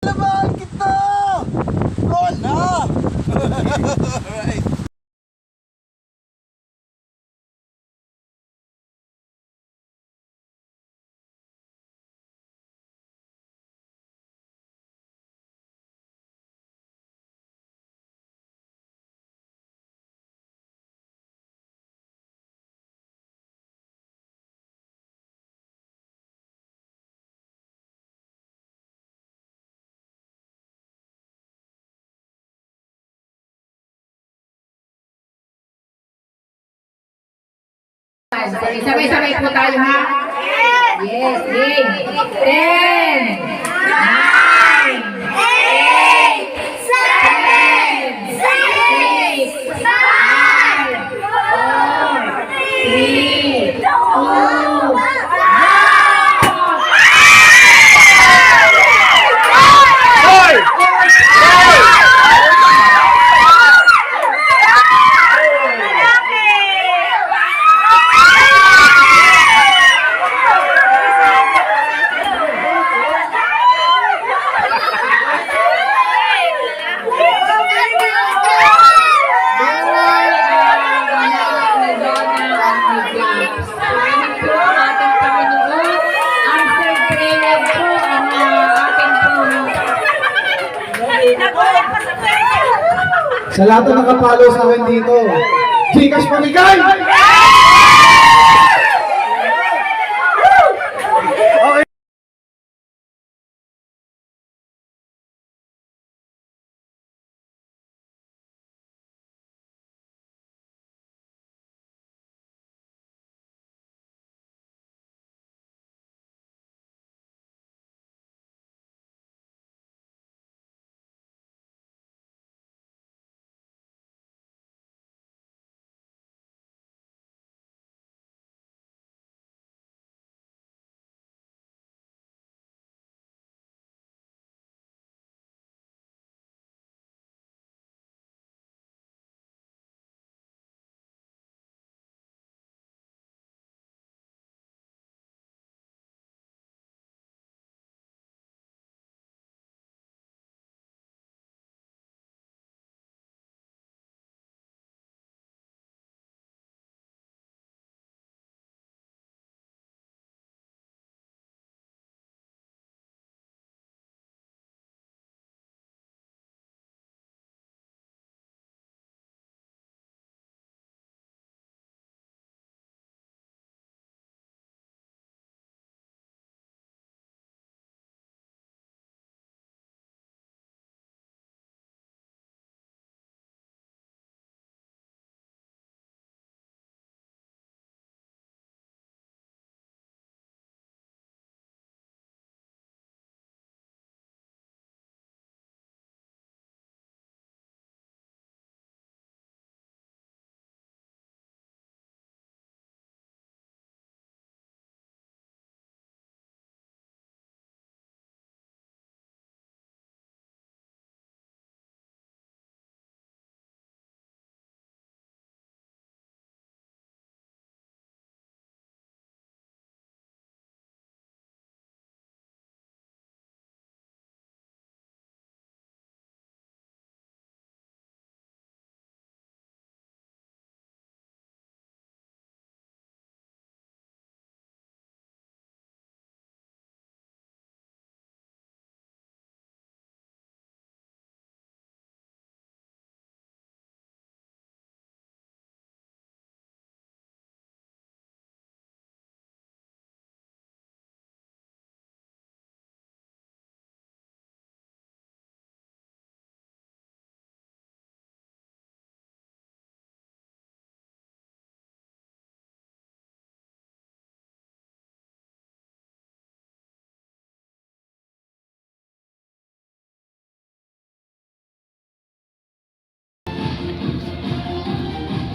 Laban kita! Oh no! Alright. Sabay-sabay po tayo ha. Yes, game. 10, 9, 8, 7, 6, 5, 4, 3, Sa lahat na nakapalo sa akin dito, Gcash Panigay! Okay.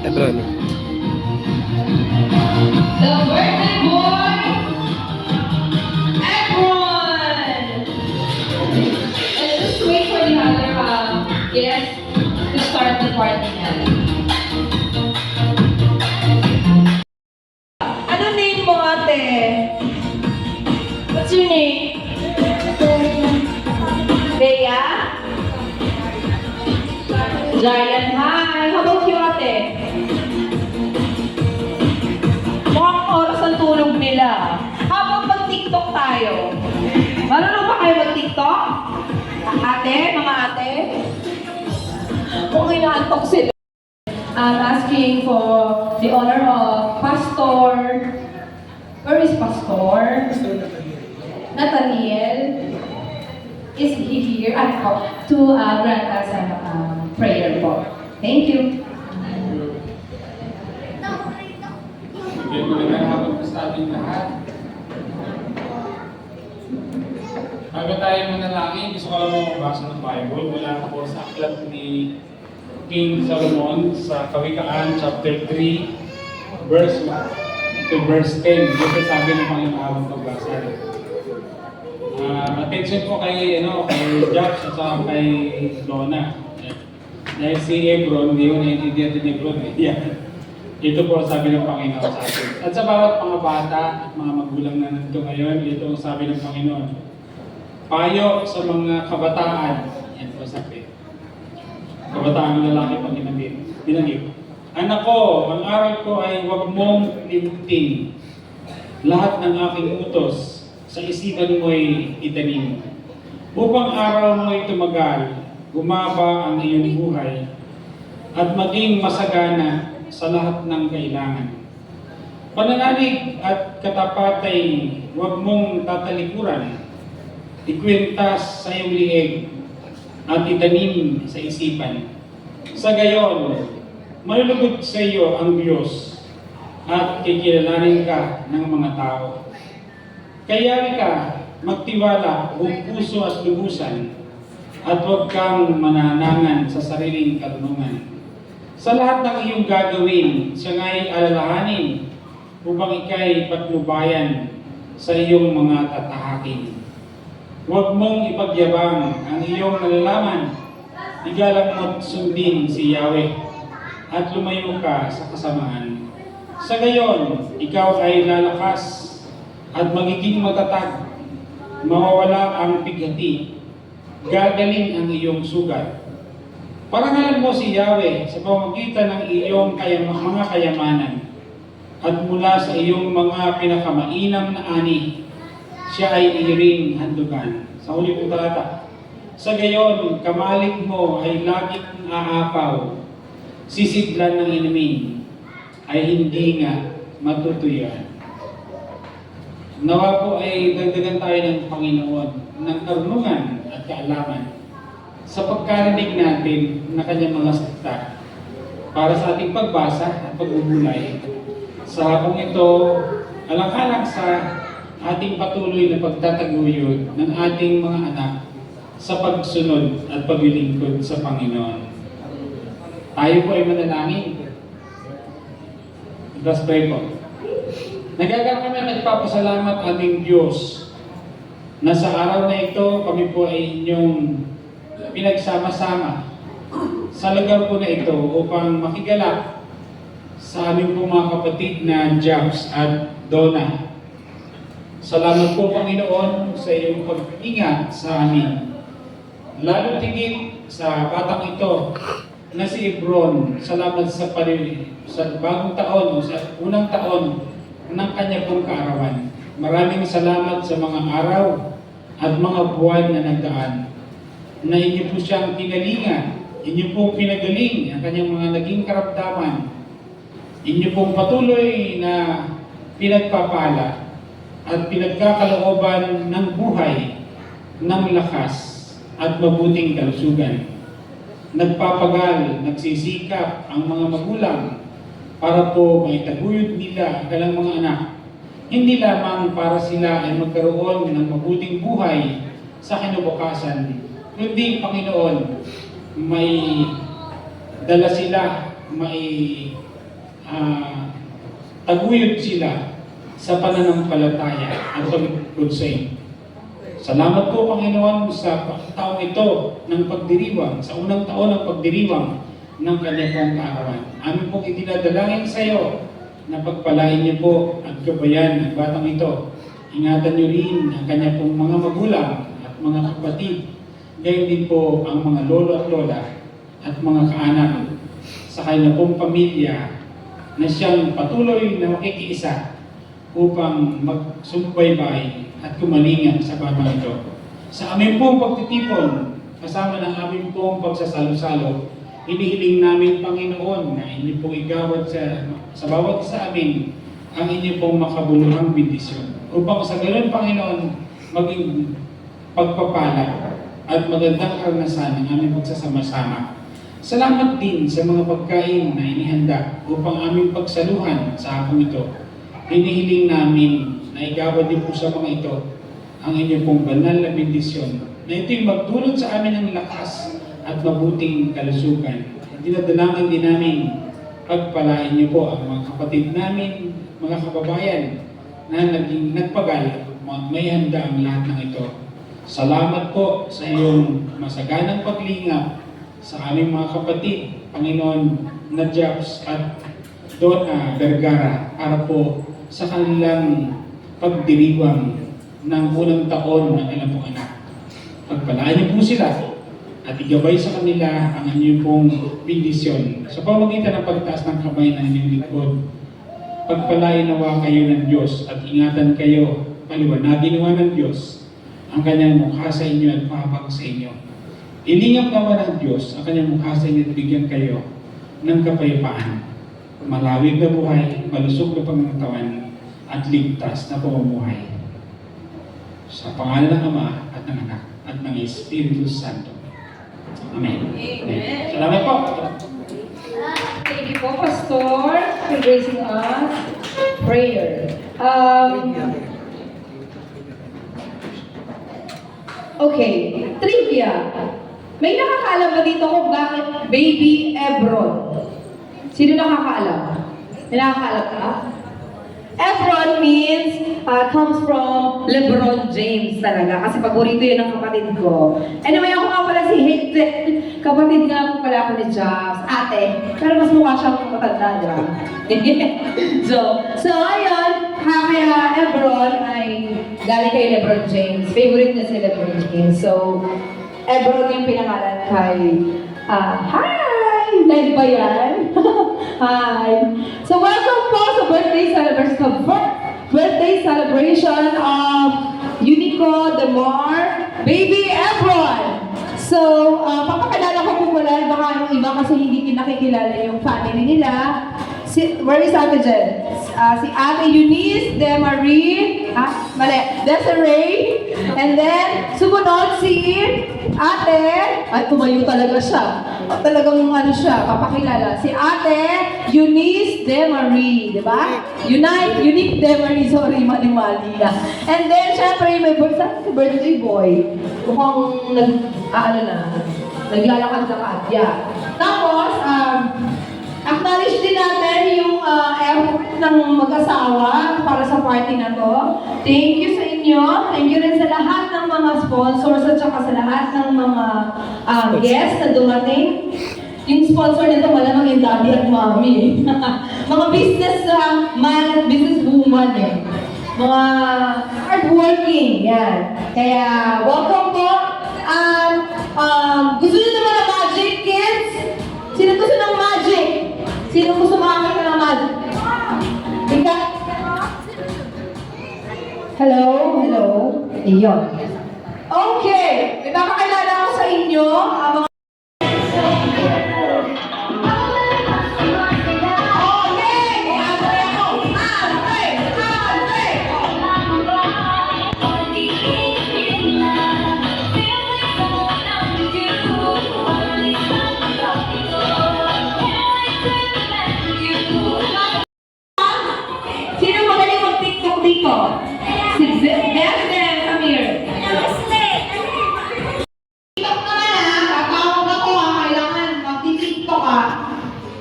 Ebron. The birthday boy, Ebron! Let's just wait for the other guests to start the party natin. Ano name mo, ate? What's your name? Giant high. How about you, ate? Mukhang oras ang tulog nila. Habang mag-TikTok tayo. Marunong ba kayo mag-TikTok? Ate, mga ate? Kung inaantok sila. I'm asking for the honor of Pastor. Where is Pastor? Nathaniel. Is he here? To grant us a prayer po. Thank you. Okay, magandang hapon po sa ating lahat. Bago tayo manalangin, gusto ko lang magbasa ng Bible mula po sa aklat ni King Solomon sa Kawikaan chapter 3 verse 1 to verse 10. Dito sabi ng Panginoon pagbasa. Attention po kay Josh at saka kay Donna. Dahil si Ebron, hindi ko naiintindihan din Ebron. Yan. Ito po sabi ng Panginoon sa atin. At sa bawat mga bata at mga magulang na nandito ngayon, ito ang sabi ng Panginoon. Payo sa mga kabataan. Yan po sabi. Kabataan ng lalaki pag binanggit. Anak ko, ang aral ko ay huwag mong limutin. Lahat ng aking utos sa isipan mo'y itanim. Upang araw mo'y tumagal, gumaba ang iyong buhay, at maging masagana sa lahat ng kailangan. Pananalig at katapat ay huwag mong tatalikuran. Ikwintas sa iyong liig at itanim sa isipan. Sa gayon, malulugod sa iyo ang Diyos at kikilalanin ka ng mga tao. Kaya ka magtiwala buong puso at lubusan at huwag kang mananangan sa sariling karunungan. Sa lahat ng iyong gagawin, siya nga'y alalahanin upang ika'y patnubayan sa iyong mga tatahakin. Huwag mong ipagyabang ang iyong nalalaman. Igalang mo't sundin si Yahweh at lumayo ka sa kasamaan. Sa gayon, ikaw ay lalakas at magiging matatag. Mawawala ang pighati. Gagaling ang iyong sugat. Parangalan mo si Yahweh sa pamamagitan ng iyong mga kayamanan at mula sa iyong mga pinakamainam na ani, siya ay iring handugan. Sa huli pong talata. Sa gayon, kamalig mo ay laging aapaw. Sisidlan ng inumin ay hindi nga matutuyan. Nawa po ay dagdagan tayo ng Panginoon ng karunungan at kaalaman sa pagkarinig natin na kanyang mga salita para sa ating pagbasa at pagbubulay. Sa hapong ito, alang-alang sa ating patuloy na pagtataguyod ng ating mga anak sa pagsunod at paglilingkod sa Panginoon. Tayo po ay manalangin. Let's pray po. Nagagal kami at nagpapasalamat aming Diyos na sa araw na ito kami po ay inyong pinagsama-sama sa lugar po na ito upang makigalak sa aming po mga kapatid na Jobs at Donna. Salamat po Panginoon sa iyong pag-ingat sa amin. Lalo tigit sa batang ito na si Ebron, salamat sa bagong taon o sa unang taon ng kanya pong kaarawan. Maraming salamat sa mga araw at mga buwan na nagdaan na inyo po siyang pinalingan, inyo pong pinagaling ang kanyang mga naging karamdaman, inyo pong patuloy na pinagpapala at pinagkakalooban ng buhay, ng lakas at mabuting kalusugan. Nagpapagal, nagsisikap ang mga magulang para po maitaguyod nila ang kanilang mga anak. Hindi lamang para sila ay magkaroon ng mabuting buhay sa kinabukasan, kundi Panginoon, may dala sila, may taguyod sila sa pananampalataya at paglikod sa iyo. Salamat po Panginoon sa taong ito ng pagdiriwang, sa unang taon ng pagdiriwang ng kanyang kaarawan. Amin pong idinadalangin sa iyo na pagpalain niyo po ang kabayan ng batang ito. Ingatan niyo rin ang kanya pong mga magulang at mga kapatid. Gayon din po ang mga lolo at lola at mga kaanak sa kanya pong pamilya na siyang patuloy na makikiisa upang magsubaybay at kumalinga sa batang ito. Sa aming pong pagtitipon, kasama ng aming pong pagsasalo-salo, hinihiling namin, Panginoon, na inyo pong igawad sa bawat isa amin ang inyo pong makabuluhang bendisyon. Upang sa ganun, Panginoon, maging pagpapala at magandang karanasan ng aming pagsasama-sama. Salamat din sa mga pagkain na inihanda upang aming pagsaluhan sa hapong ito. Hinihiling namin na igawad din po sa mga ito ang inyong pong banal na bendisyon na ito'y magdulot sa amin ng lakas at mabuting kalusugan. Dinadalangin din namin pagpalain niyo po ang mga kapatid namin, mga kababayan na naging nagpagal, may handa ang lahat ng ito. Salamat po sa iyong masaganang paglingap sa aming mga kapatid, Panginoon Nadjaps at Donna Vergara, para po sa kanilang pagdiriwang ng unang taon ng ilang pong anak. Pagpalaan niyo po sila at igabay sa kanila ang inyong pong bendisyon sa pamamagitan ng pagtaas ng kamay ng inyong lingkod. Pagpalain nawa kayo ng Diyos at ingatan kayo, paliwanagin nawa ng Diyos ang kanyang mukha sa inyo at pahapag sa inyo. Ilingap naman ng Diyos ang kanyang mukha sa inyo at bigyan kayo ng kapayapaan, malawig na buhay, malusog na pangangatawan at ligtas na pamumuhay. Sa pangalan ng Ama at ng Anak at ng Espiritu Santo. Amen. Amen. Salamat po. Thank you po, Pastor, for gracing us. Prayer. Okay, trivia. May nakakaalam ba dito kung bakit Baby Ebron? Sino nakakaalam? May nakakaalam ka? Ebron means, comes from LeBron James talaga. Kasi paborito yun ng kapatid ko. Anyway, ako nga pala si Hazel. Kapatid nga po pala ako ni Jobs. Ate. Pero mas mukha siyang matanda, di ba? so, ayun. Kaya Ebron ay galing kay LeBron James. Favorite niya si LeBron James. So, Ebron yung pinangalan kay... hi! Live ba yan? Hi! So, welcome po sa birthday celebration of Unico Demar Baby Ebron. So, papakilala ko po mula, baka yung iba kasi hindi nakikilala yung family nila. Where is Ate Jen? Si Ate Eunice Demarie, Desiree, and then sumunod si Ate, ay tumayo talaga siya. Talagang ano siya, papakilala. Si Ate Eunice Demarie, di ba? Unique Demarie, sorry, mali-mali na. And then, syempre, may birthday boy. Mukhang naglalakad-lakad. Yeah. Tapos, acknowledge din natin yung effort ng mag-asawa para sa party na to. Thank you sa inyo. Thank you rin sa lahat ng mga sponsors at saka sa lahat ng mga guests na dumating. Yung sponsor nito malamang yung daddy at mommy. Mga business man at business woman eh. Mga hardworking. Yan. Kaya welcome po. Gusto nyo naman ng magic, kids? Sino gusto ng magic? Sino gusto makakita ng magic? Ika? Hello? Iyon. Okay. May papakilala ko sa inyo ang mga...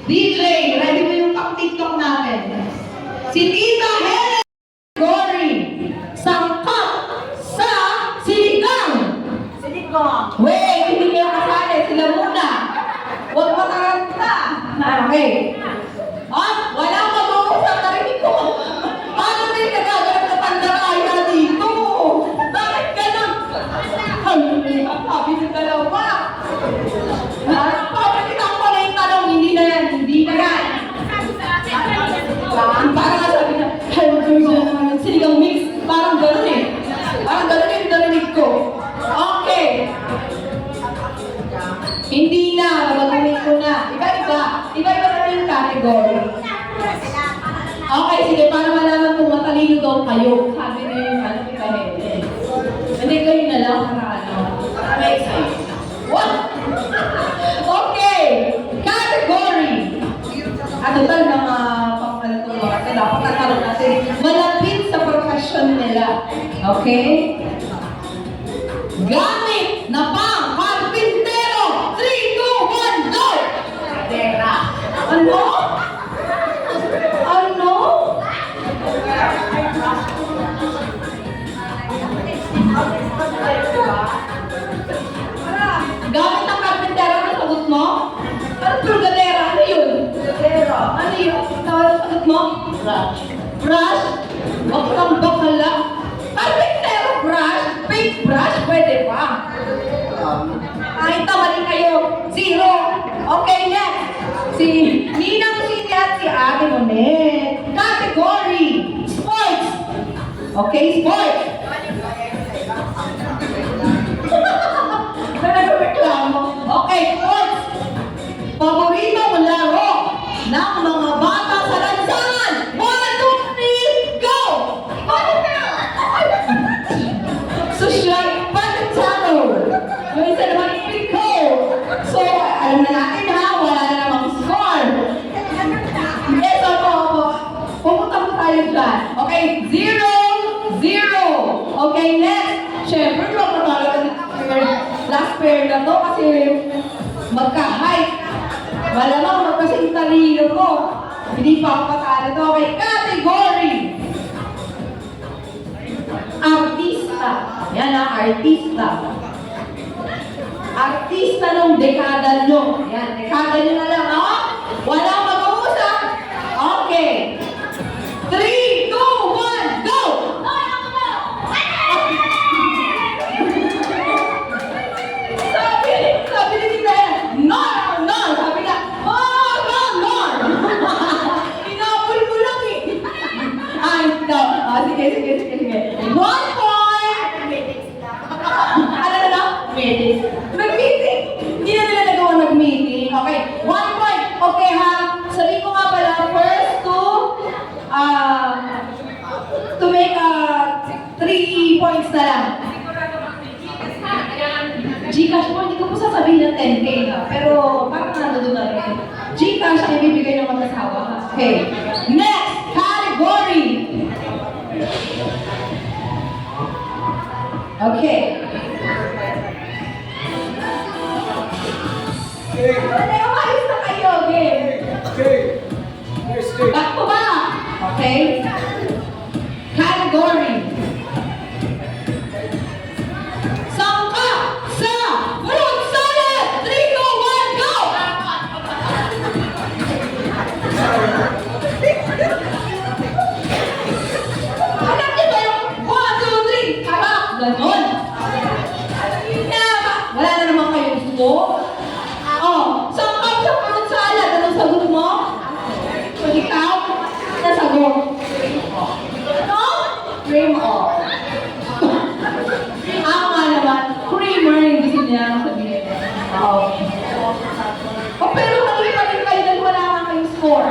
DJ, ready mo yung pang-TikTok natin. Si Tita Helen Gory, sangkap sa siligang. Siligang. Wait, hindi niya kasali. Sila muna. Huwag mataranta. Okay. Wala mag-uusap. Narinig ko. Paano din nagagalit na pandaraya dito? Bakit ganun? Sabi sa dalawa. Paano kita? Hindi na yan. Parang nga sabi na, sinigang mix. Parang gano'n eh. Parang gano'n yung narinig ko. Okay. Hindi na, magagamit ko na. Iba-iba. Iba-iba na yung category. Okay, sige, para malaman kung matalino daw kayo. Sabi na yung ano, kita Helen. Hindi kayo na lang para ano. Para may excitement. What? Okay. Category. Total mga pang-alatong mga ito, dapat nakaroon natin malapit sa profession nila. Okay? Gamit na pang carpintero! 3, 2, 1, go! Teka. Ano? Ano? Gamit ng carpintero na sagot mo? Ano purgadera? Ano yun? Purgadera. Ano yun? Tawag sagot mo? Brush. Brush? Huwag kang bakala. Carpintero brush? Fake brush? Pwede pa. Ay, mali kayo. 0. Okay, next. Si Ninang City at si Ate Monet. Category. Sports. Okay, sports. Nagreklamo. Okay, sports. Paborito mo laro ng mga bata sa lansangan. 1, 2, 3, go! Social patentado. Yung isa naman Pico. So, alam na natin ha, wala na namang score. Yes, opo. Pumunta po tayo dyan. Okay, 0, 0. Okay, next. Siyempre, di ba matalaga last pair na to kasi magka-height. Malamang magkasing talino ko. Hindi pa ako patalo to. Okay, category. Artista. Yan na, artista. Artista ng dekada nyo. Yan, dekada nyo na lang, ha? Walang mag-uusap. Okay. 3, 2, 1, go! Sabi ni Tita, no! Sabi na, no! Inapol ko lang eh. Ay, no. Sige. 1 point! Ano na lang? Meeting. Nag-meeting. Hindi na nila nagawa nag-meeting. Okay, 1 point. Okay ha, sabi ko nga pala, first to make 3 points na lang. Gcash po, hindi ko po sasabihin ng 10K ha, pero parang nandun na rin. Gcash ay bibigay ng mag-asawa. Okay. Next category. Okay. Umayos na kayo, game. Back to back. Okay. Category. Sangka sa fruit salad. 3, 2, 1, go! Alam niyo ba yung 1, 2, 3? Harap. Ganon. Wala na naman kayo gusto. Oh, sangka sa fruit salad. Anong sagot mo? Ikaw? Nasagot. No? Cream on. Ako nga naman, creamer yung gusto niya sabihin. Oh, pero mali pa rin kayo dahil wala nga kayong score.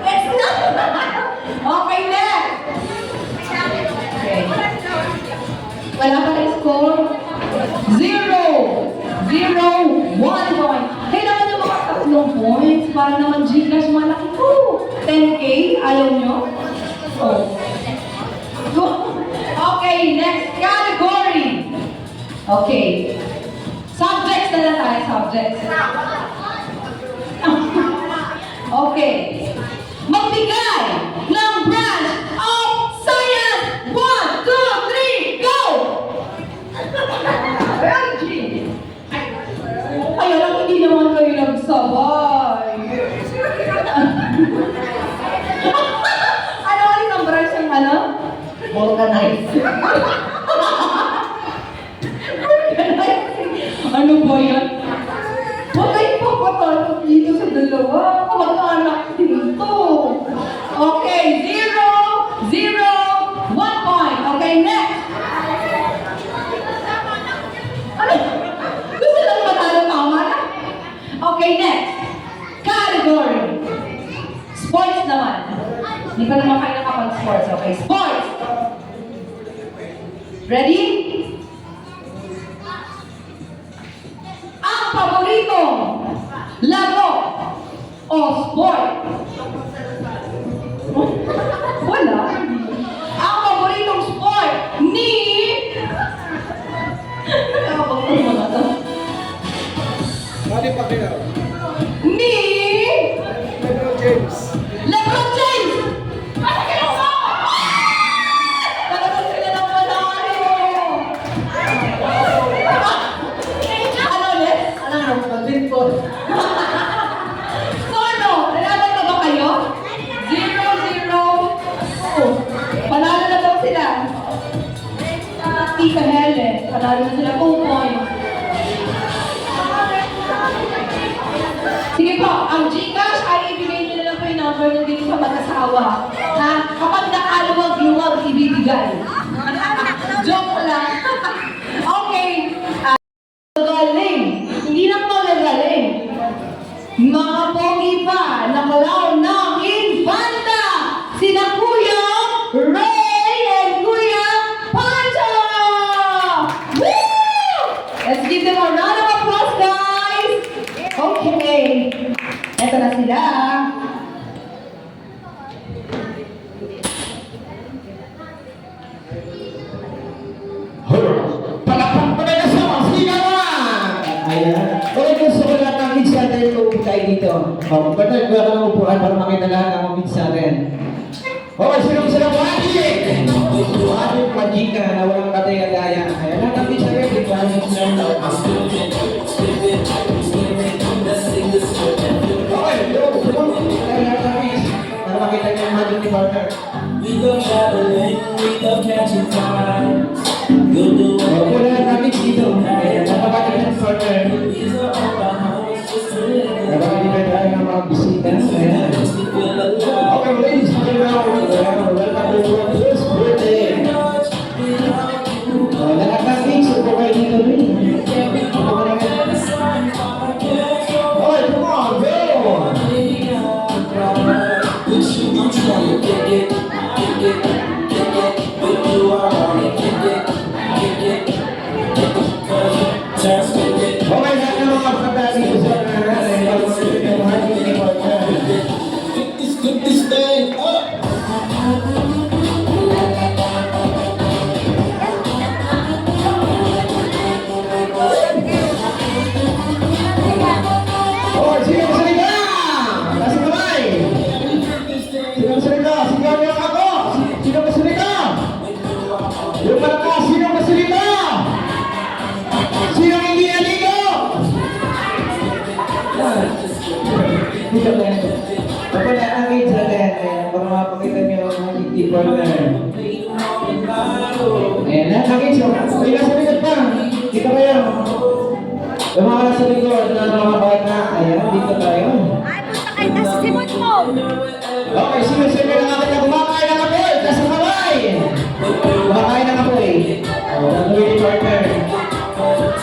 It's not. Okay, next. Okay. Wala pa rin score. 0, 1 point. Kailangan nyo mga 3 points para naman Gcash malaki ko. 10K, ayaw nyo? Oh. Okay, next category. Okay. Subjects na lang tayo, subjects. Okay. Magbigay ng branch of science. 1, 2, 3, go! Kaya lang hindi naman kayo nagsabay. Ano ulit ang branch ng ano? Vulcanize. Ano ba yan? Huwag kayo papatalo dito sa dalawa. dalawa. Kamag-anak dito. Okay, 0, 0, 1 point. Okay, next. Ano? Gusto lang matalo tama na? Okay, next. Category. Sports naman. Hindi pa naman kayo nakapag-sports. Okay, sports. Ready? Ang paboritong laro o sport. Wala. Ang paboritong sport ni... Mali pa kayo. Ni... Lebron James. LeBron James! Ano kayo mo? Talagang sila ng manalo! Ano ulit? Ano? Pag-din po. So ano? Nalaman na ba kayo? 0-0. Oh, panalo na daw sila. Tika Helen. Panalo na sila 2 points. Sige po, ang Gcash ay ibigay nyo na lang po yung number ng dito sa mag-asawa. Ha? Kapag nakaluwag-luwag, ibibigay. Joke lang. Okay. Magaling. Hindi lang magagaling. Mga pogi pa, nakalaw ng Infanta. Sina Kuya Ray and Kuya Pancho! Woo! Let's give them a round of applause, guys! Okay. Eto na sila. Palakpak pa na sa mga sigawan! Ayan. Okay, gusto ko lahat ng kids natin uupo tayo dito. O, partner, kuha ka ng upuan para makita lahat ng mga kids natin. Okay, sino magic? Magic ka na walang katay-kataya. Ayan, lahat ng kids natin, di ba? Okay, yo, lahat ng kids. Para makita niyo yung magic ni partner. We love traveling, we love catching time. We'll do Opo, lahat ng kids dito. Ayan, napakita niyo yung partner. these are all our homes, just living. Napakita tayo ng mga bisita. Ayan. Makes me feel alive. Okay, ladies, welcome to this birthday. Lahat ng kids, upo kayo dito rin. Upo ka naman. Okay, come on, go! With you, I'm trying to kick it, kick it, kick it. With you, I wanna kick it, kick it, kick it. Cause you turn spirit. Okay, lahat ng mga pagkata dito sa natin. Pag-ulit yung mga kids ko. Pick this thing up. Okay, sino sa liga? Nasa kamay. Sino sa liga? Sigaw niyo ako. Sino sa liga? Yung malakas, sino sa liga? Sino hindi naligo? Dito ba yan? Kapag nakakit sa atin, para mapakita niyo ang mga titipon na. Ayan na, nakit siya. May nasa likod pa. Dito kayo. Yung mga nasa likod na mga bata, ayan, dito tayo. Ay, punta kayo na sa simot mo! Okay, sino-sino na natin na kumakain ng apoy? Nasa kamay! Kumakain ng apoy. O, nagawin ni partner.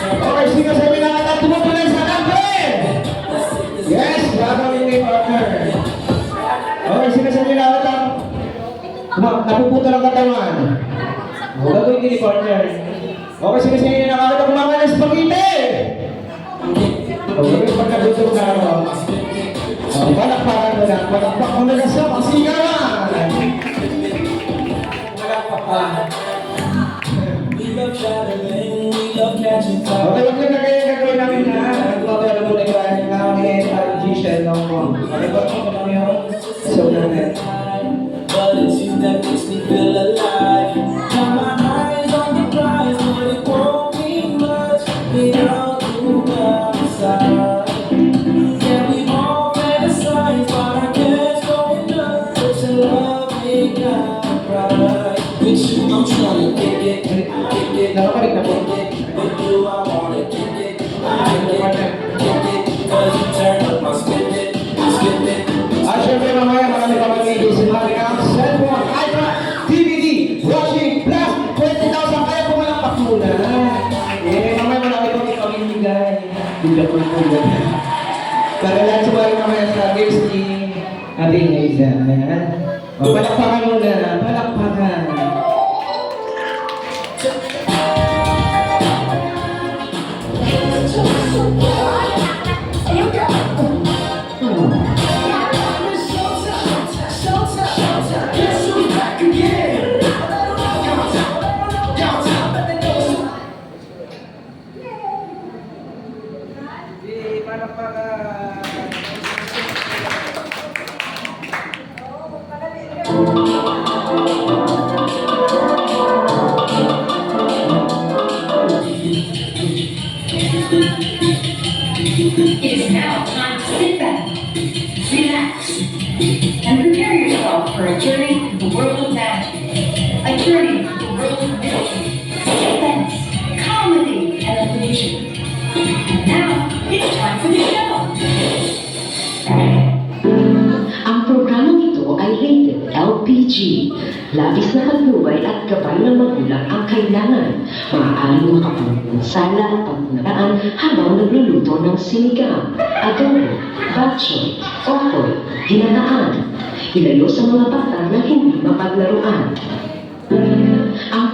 Okay, sino-sino na natin tumutuloy sa number? Yes, gagawin ni partner. Okay, sino-sino na natin napuputo ng katawan. O, gagawin ni partner. Okay, sino-sino na natin kumakain ng spaghetti? O, gagawin partner gusto mo na ako. Palakpakan mo lang. Palakpak mo na sa pasigawan. We love traveling, we love catching time. Okay, wag na kayo gagawin namin na. Magpapala mo na yung namin at G-Shell ng mo. Okay, wag mo lang yun. So, namin. But it's you that makes me feel alive. Got my eyes on the prize, but it won't mean much without you by my side. Yeah, we all fantasize, but I can't go enough. Such a lovely guy, right? With you, I'm trying to kick it, kick it, Nakapalik na po. kick it. With you, I wanna kick it, kick it, kick it. 'Cause you turn up my spirit, Hindi ako po. Para lahat sumali mamaya sa games ni ating Aiza. Ayan. O, palakpakan muna. Palakpakan. It is now time to sit back, relax, and prepare yourself for a journey through the world of magic. A journey through the world of mystery, suspense, comedy, and illusion. And now, it's time for the show. Ang programang ito ay rated LPG. Labis na kaluluway at gabay ng magulang ang kailangan. Maaaring makapagpansala at pagpunaraan habang nagluluto ng sinigang, adobo, batchoy, okoy, ginanaan. Ilayo sa mga bata na hindi mapaglaruan. Ang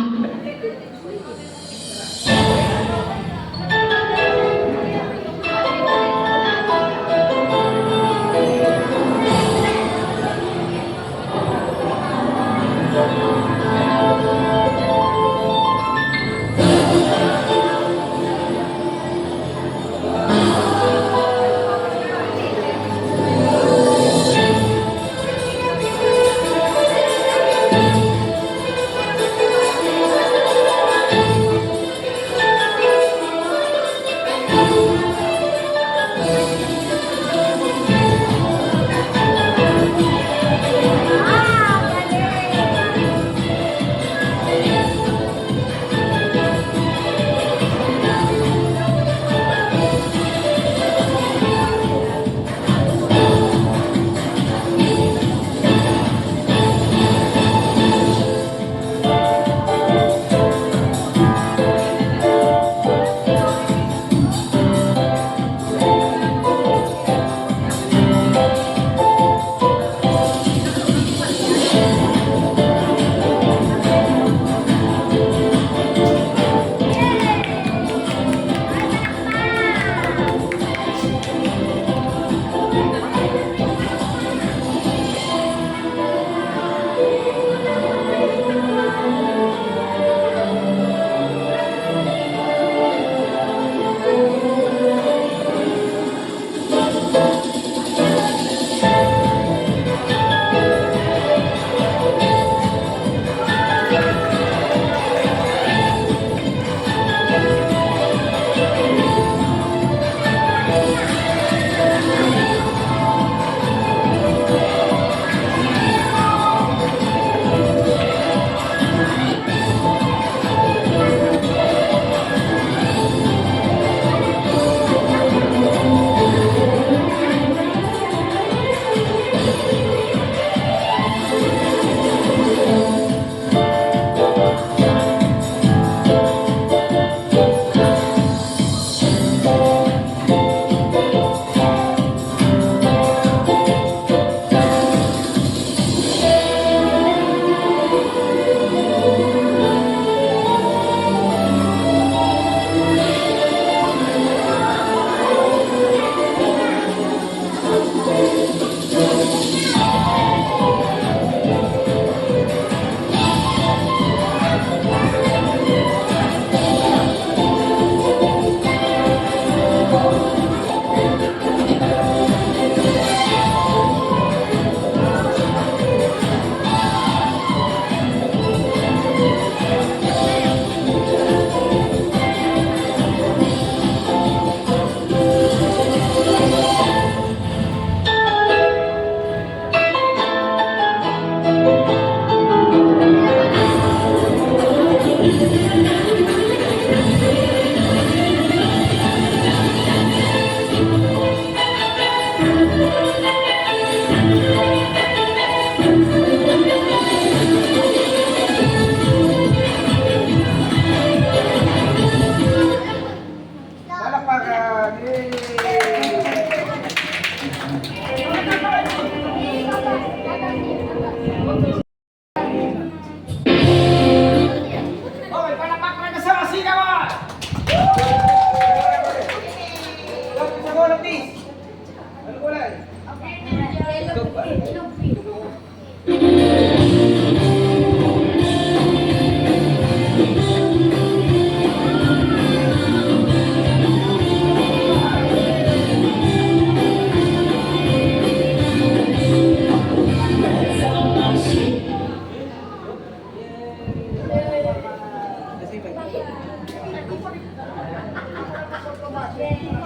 Yan. Okay, palakpak na sa masinawan! Sa bola, please. Ano kulay?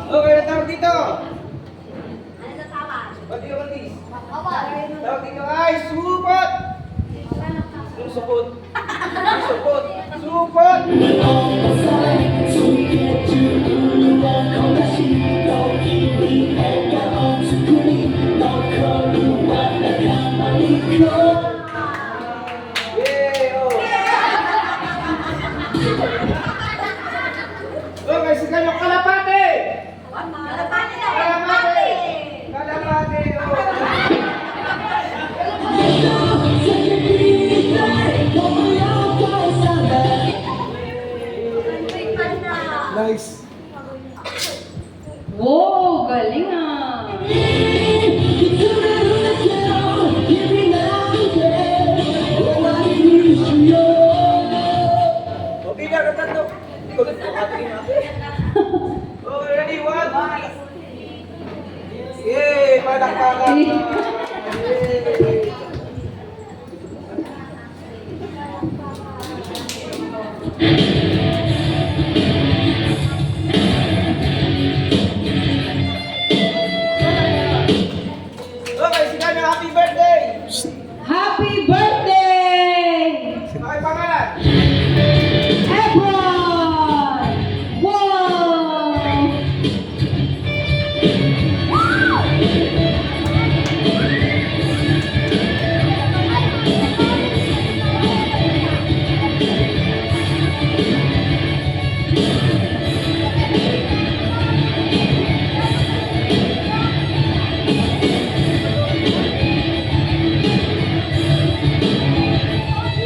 Okay, natawag dito. Ba't yung batis? Tawag dito ay supot! Supot! Supot! Supot! Yay! Oh. Okay, sige yung kalapate! Kalapate! Kalapate! Nice! Wow, galing ah. Okay na, tatlo. Okay, ready? One. Yay! Palakpakan! Yay! Okay, sige na, happy birthday! Happy birthday! Okay, pangalan? Ebron! Wow!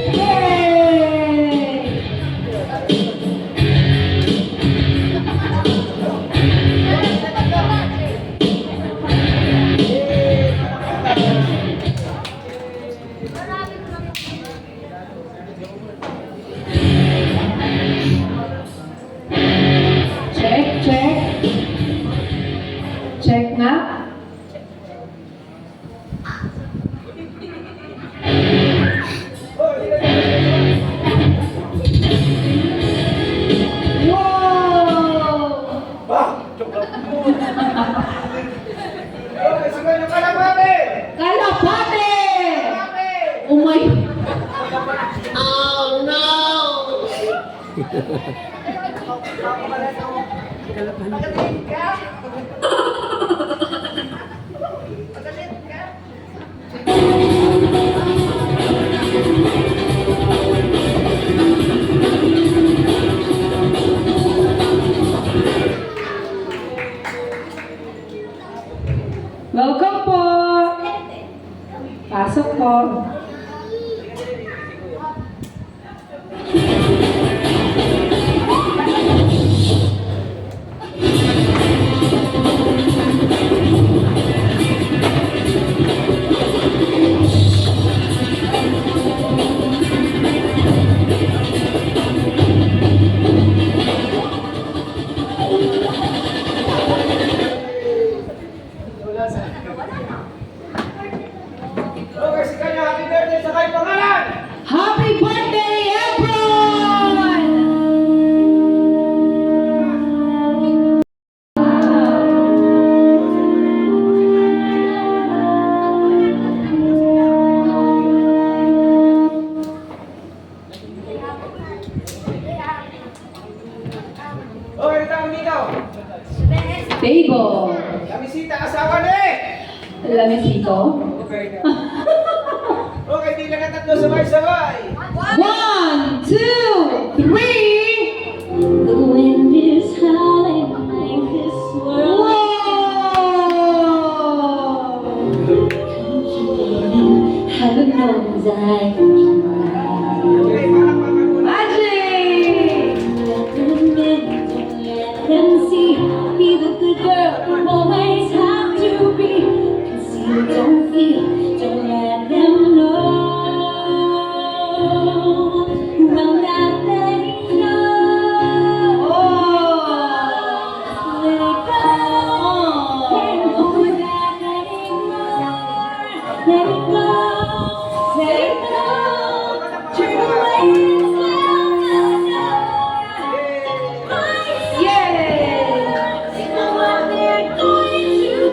Yay! Check, check. Check na. Wow! Okay, sige na, kalapate! Kalapate! Kalapate! Oh my... Welcome po! Pasok po. Okay, sige na, happy birthday sa kayo pangalan! Happy birthday, Ebron! Okay, tawag dito. Table. Kamisita, asawa ni! Lamisito. Okay na. Okay, di lang na tatlo sabay-sabay. 1, 2, 3. The wind is howling like this Be the good girl you always have to be. Conceal, don't feel, don't let them know. Well, not letting go. Let it go. Can't hold back anymore. Let it go. Let it go. Turn away and slam the door. Yay! You know what they're going to.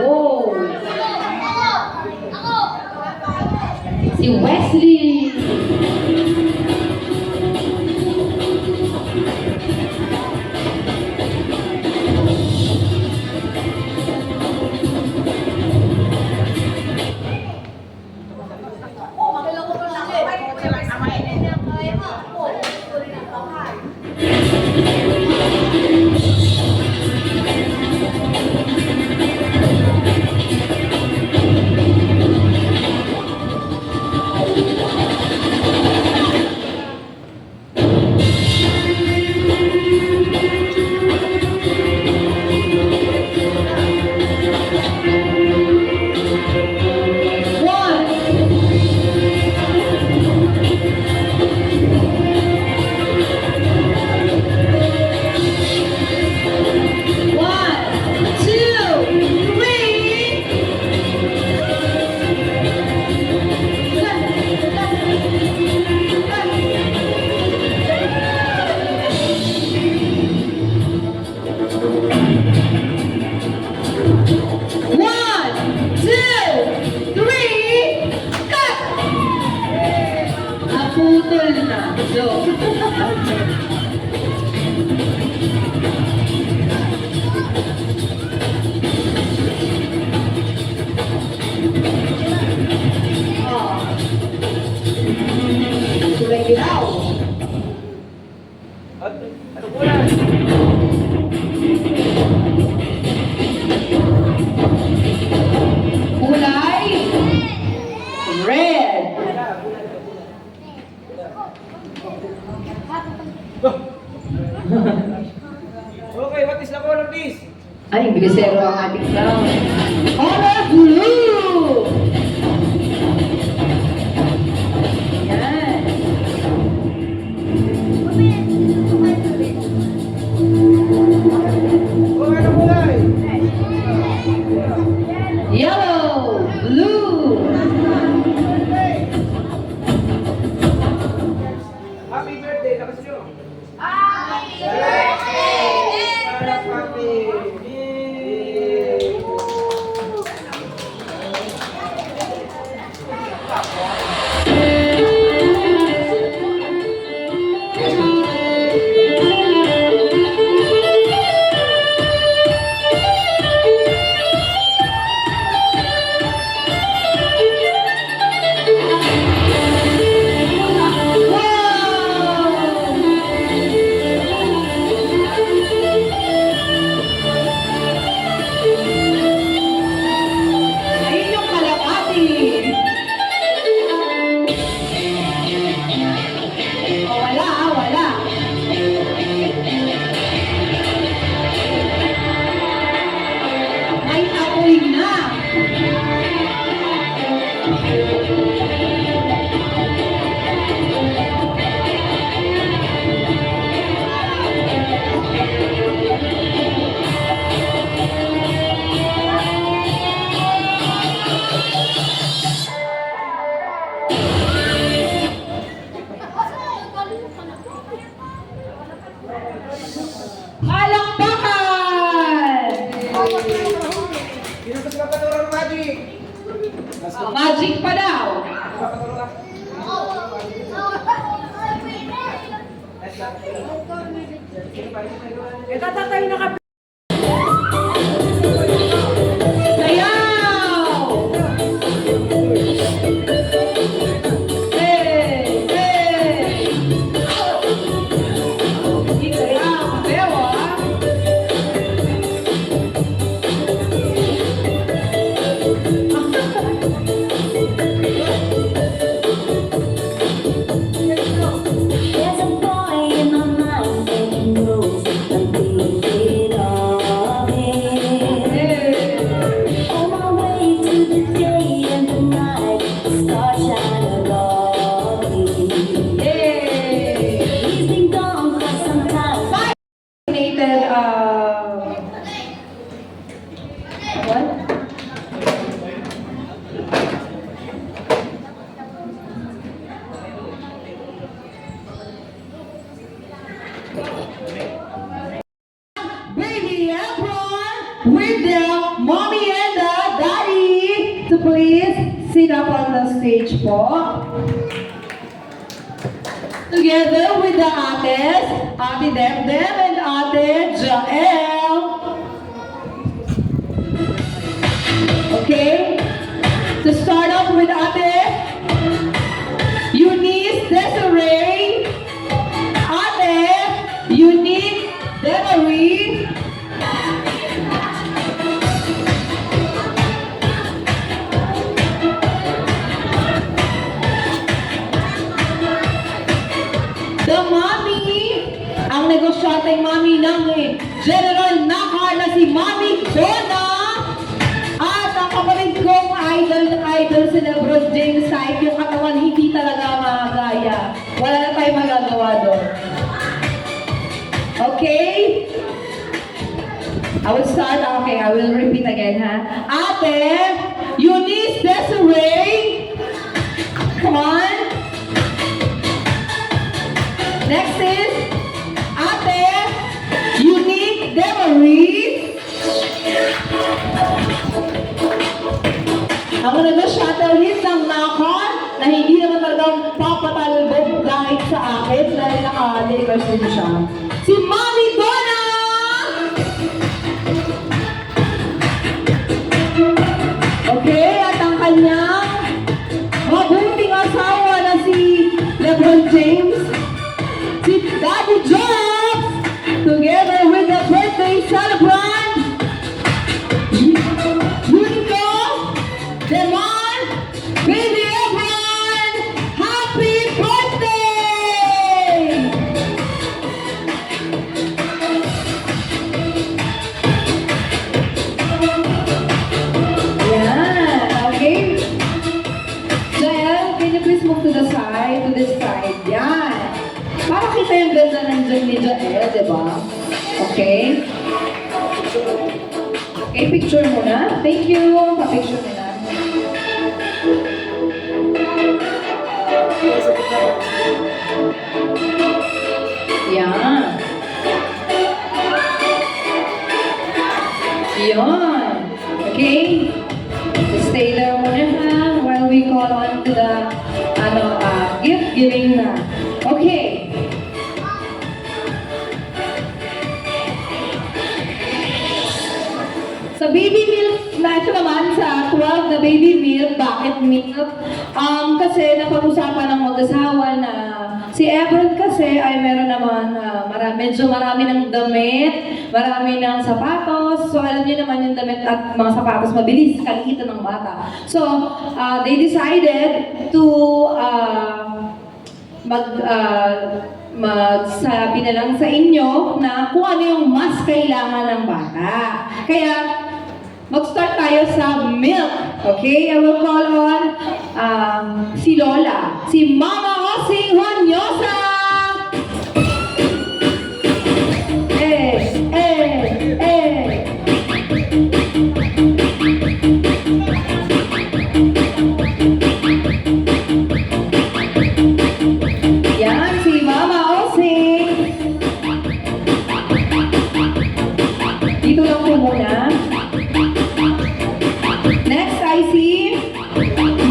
Wow! Si Wesley! Naputol na. So, kulay dilaw. Kulay red. Okay, what is the color of this? Ay, Inglesero ang ating sound. Color blue! Yan. Okay, ano kulay? Yellow, blue. Happy birthday, tapos nyo. Happy birthday! Para papi! Yay! Ayun yung kalapati. Oh, wala ah, wala. Ay, apoy na. Palakpakan! Sino gusto magpaturo ng magic? Magic pa daw. Magpaturo ka. Sayaw! Hey! Hey! Sayaw! Sayaw ah! There's a boy in my mind. nominated, what? Baby Efron with the mommy and the daddy to please sit up on the stage po. Together with the ates, Ate Demdem and Ate Jael. Okay? To start off with Ate Eunice Desiree, Ate Unique Demery, the mommy, ang negosyanteng mommy ng General Nakar na si Mami Donna, at ang kapatid kong idol na idol si Lebron James kahit yung katawan hindi talaga makagaya. Wala na tayong magagawa doon. Okay? I will start. Okay, I will repeat again, ha? Ate, Eunice Desiree. Come on. Next is Ate Unique Demery. Ang nag-shuttle hit ng Nakar na hindi naman talagang papatalbog kahit sa akin dahil naka-deliver din siya. Si Mami Donna! Okay, at ang kanyang mabuting asawa na si Lebron James, si Daddy Jobs, together with the birthday celebrant, Unico, Demar, Baby Efron, happy birthday! Yeah, okay. Jael, can you please move to the side, to this side? Yan. Para kita yung ganda ng Zoom ni Jael, di ba? Okay. Okay, picture muna. Thank you. Pa-picture nila. Yan. Yan. Okay. Stay there muna ha while we call on to the gift giving na. Okay. Sa baby milk, na ito naman sa 12 na baby milk, bakit milk? Kasi napag-usapan ng mag-asawa na si Efron kasi ay meron naman medyo marami ng damit, marami ng sapatos. So alam niyo naman yung damit at mga sapatos mabilis kaliitan ng bata. So they decided to magsabi na lang sa inyo na kung ano yung mas kailangan ng bata. Kaya mag-start tayo sa milk. Okay? I will call on si Lola. Si Mama Osing Honyosa! Yan, si Mama Osing. Dito lang po muna. Next, I see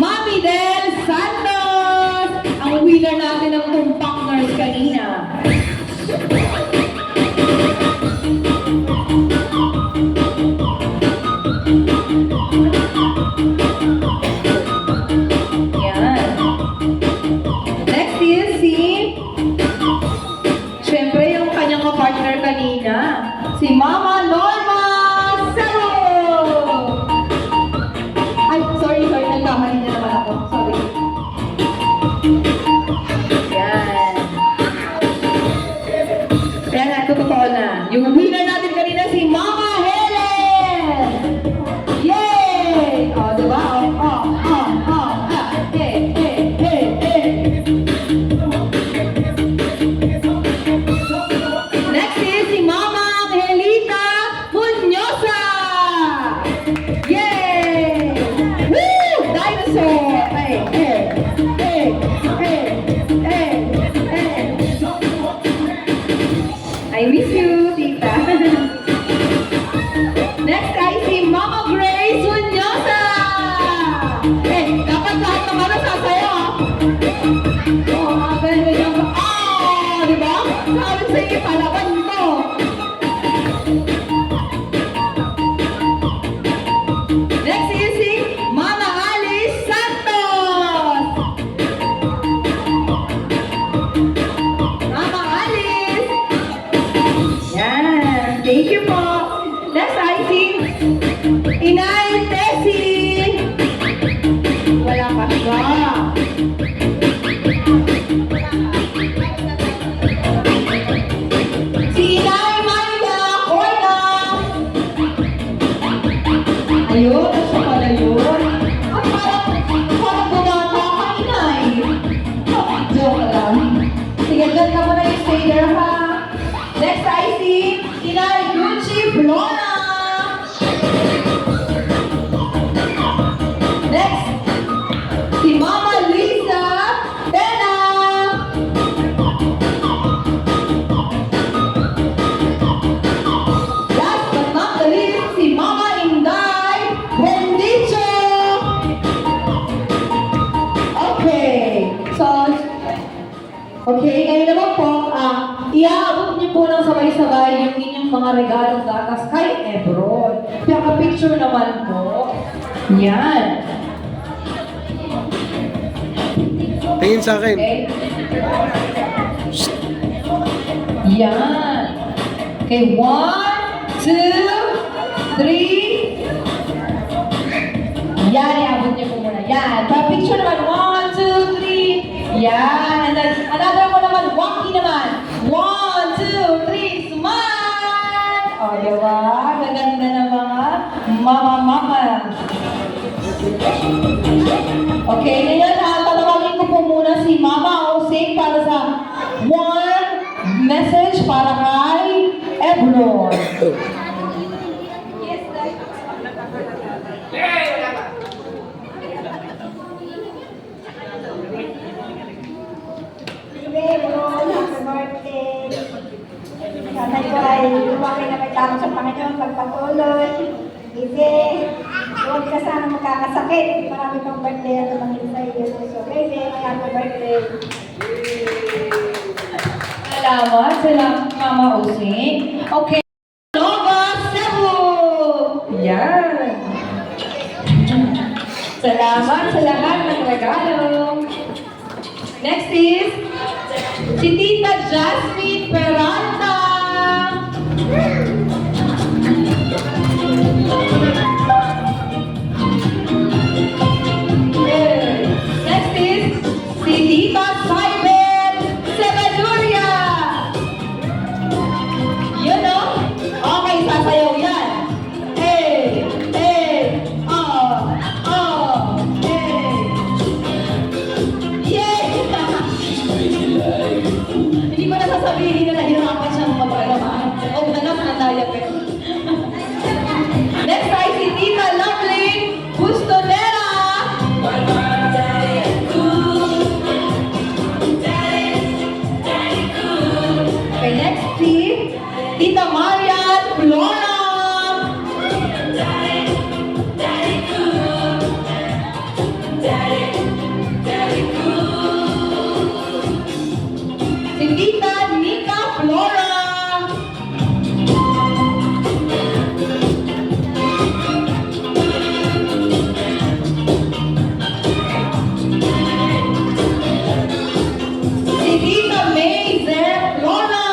Mami Del Santos, ang winner natin ng tumpak nurse kanina. Yan. Next is si, syempre yung kanyang kapartner kanina, si Mama Norma Sero! Ay, sorry, nagkamali niya naman ako. Sorry. Yan. Yan na, ito totoo na. Yung winner natin kanina si Mama Helen! Yay! O, diba? Next is si Mama Miss you, tita. Next ay si Mama Grace Unyosa. Eh, dapat lahat ng ano sasayaw, ah. Oo, ganda yung... di ba? Sabi sa iyo, palaban mo. Next is si Mama Alice Santos. Mama Alice. Yan. Thank you po. Next I see Inay Tessie. Wala pa siya. Si Inay Maida Corna. Ayun, siya pala yun. At parang bumata ka, Inay. Joke lang. Sige, ganda mo na yung stay there, ha? Next I see Inay Gucci Flora. Next, si Mama Lisa Tena. Last but not the least, si Mama Inday Bendicho. Okay, so, ngayon naman po, iaabot niyo po ng sabay-sabay yung inyong mga regalong gatas kay Ebron. Picture naman po. Yan. Tingin sa akin. Okay. Yan. Okay, 1, 2, 3. Yan, iabot niyo po muna. Yan. Picture naman. 1, 2, 3. Yan. And then, another one naman. Waki naman. 1, 2, 3. Smile! O, diba? Gaganda na mga mama-mama. Okay, ngayon, tatawagin ko po muna si Mama Osing para sa one message para kay Ebron. Ebron, happy birthday. Sana ito ay lumaki na may tama sa Panginoon, pagpatuloy. Hindi, huwag ka sana magkakasakit. Marami pang birthday at naman sa iyo. So, baby, happy birthday. Salamat, Mama Osing. Okay, Nova Cebu! Yan. Salamat sa lahat ng regalo. Next is si Tita Jasmine Peralta. Next is si Tita Saibel Sebaduria. You know? Okay, sasayaw yan. Hey, hey, Yay! Hindi ko na sasabihin na nahirapan siyang mag-alaman. O ganap na tayo. Next ay si Tita Lovely Bustonera. Okay, next si Tita Marian Flora. Si Tita Nika Flora. Si Tita May Zer Flora.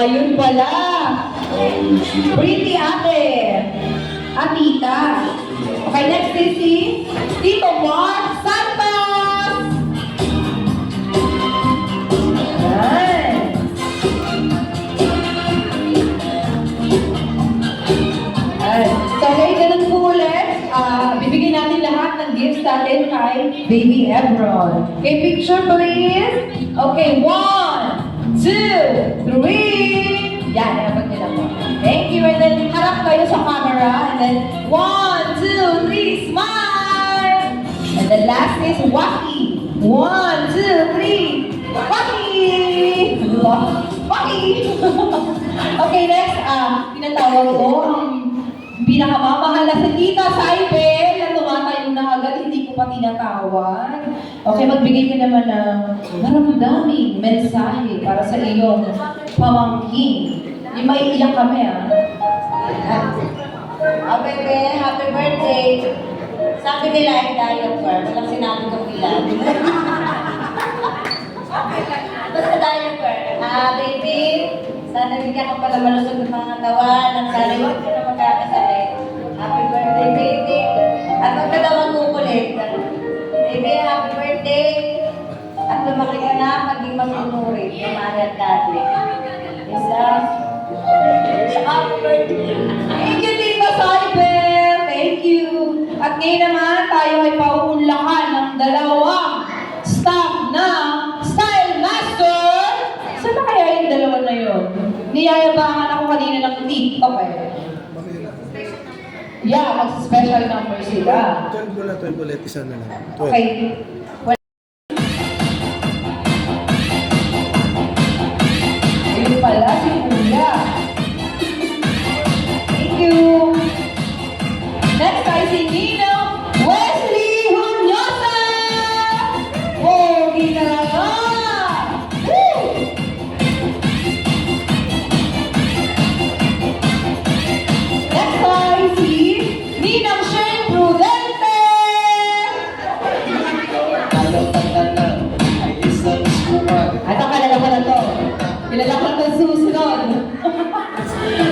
Ayun pala. Pretty ate. At tita. Okay, next is si Tito Mark Santos. Ayan. Ayan. So, okay, ganun po ulit. Bibigyan natin lahat ng gifts natin kay Baby Ebron. Okay, picture please. Okay, 1, 2, 3. Yan, nabag nila po. Thank you. And then, harap kayo sa camera. And then, 1, 2, 3, smile! And the last is Waki. 1, 2, 3, Waki! Waki! Okay, next, tinatawag ko ang pinakamamahal na si Tita Saibel na tumatayo na agad, hindi ko pa tinatawag. Okay, magbigay ka naman ng maramdaming mensahe para sa iyong pamangkin. Yung maiiyak kami, Oh, bebe, happy birthday. Sabi nila ay diaper. Walang sinabi kong ilan. Basta diaper. Baby, sana bigyan ka pala malusog ng mga tawan at sana hindi ka na magkakasakit. Happy birthday, baby. At huwag ka daw magkukulit. Baby, happy birthday. At lumaki ka na, maging masunurin. Yung mami at daddy. Yes, love. Happy birthday. Thank you, Tita Saibel! Thank you! At ngayon naman, tayo ay pauunlakan ng dalawang staff ng Style Master! Saan na kaya yung dalawa na yun? Niyayabangan ako kanina ng TikTok eh. Yeah, mag-special number sila. 12 ulit, isa na lang. 12. Okay. Ayun pala si Kuya. Thank you. Next ay si Nino Wesley Hunyosa. Pogi talaga. Woo! Next ay si Ninang Shane Prudente. Ito, kalala ko na to. Kilala ko na to susunod.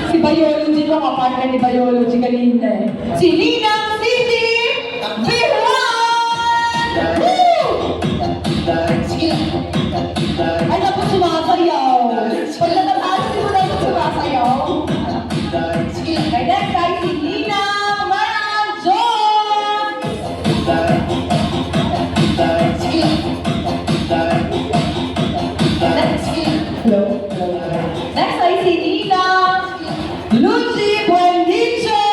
Si Biology ko, kapartner ni Biology kanina eh. Si Ninang City Biruan! Woo! Ay, naku, sumasayaw. Pag natatalo, di mo dapat sumasayaw. Okay, next ay si Ninang Maranjo! Hello? Next ay si Ninang Lucy Buendicho!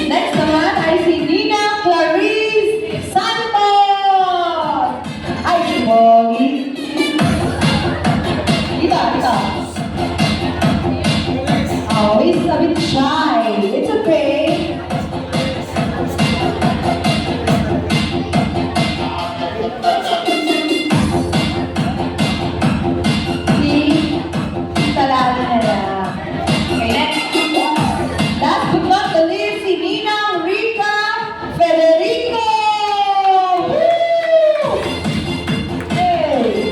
Next naman ay si Ninang Clarice Santos! Ay, si Pogi! Dita. Oh, he's a bit shy. It's okay. Talado na lang. Okay, next. Last but not the least, si Ninang Rica Federico! Woo! Hey!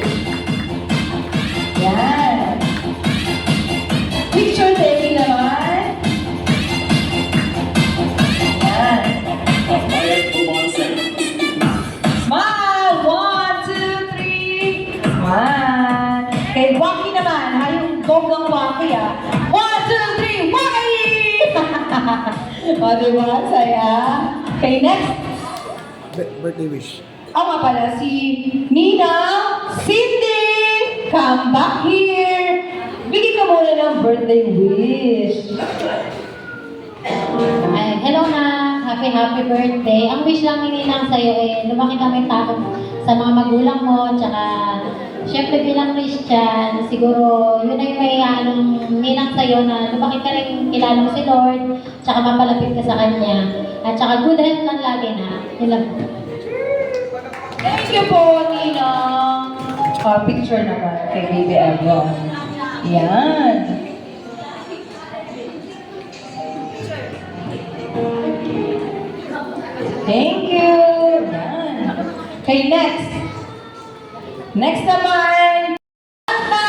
Yan. Picture taking naman. Yan. Smile! 1, 2, 3. Smile. Kay Waki naman, yung gonggang Waki 1, 2, 3, Waki! O, diba? Saya. Okay, next. Birthday wish. Ako nga pala, si Nina Cindy! Come back here! Bigyan ka muna ng birthday wish. Ay, hello na! Happy birthday! Ang wish lang ni Ninang sa'yo lumaki kami takot sa mga magulang mo, tsaka syempre bilang Christian, siguro yun ay may Ninang sa'yo na lumaki ka rin kilala mo si Lord, tsaka mapalapit ka sa Kanya, at tsaka good health lang lagi na. Yun lang. Thank you po, Ninang! Picture naman kay Baby Ebron. Yan. Thank you. Okay, next. Next naman, Kanta!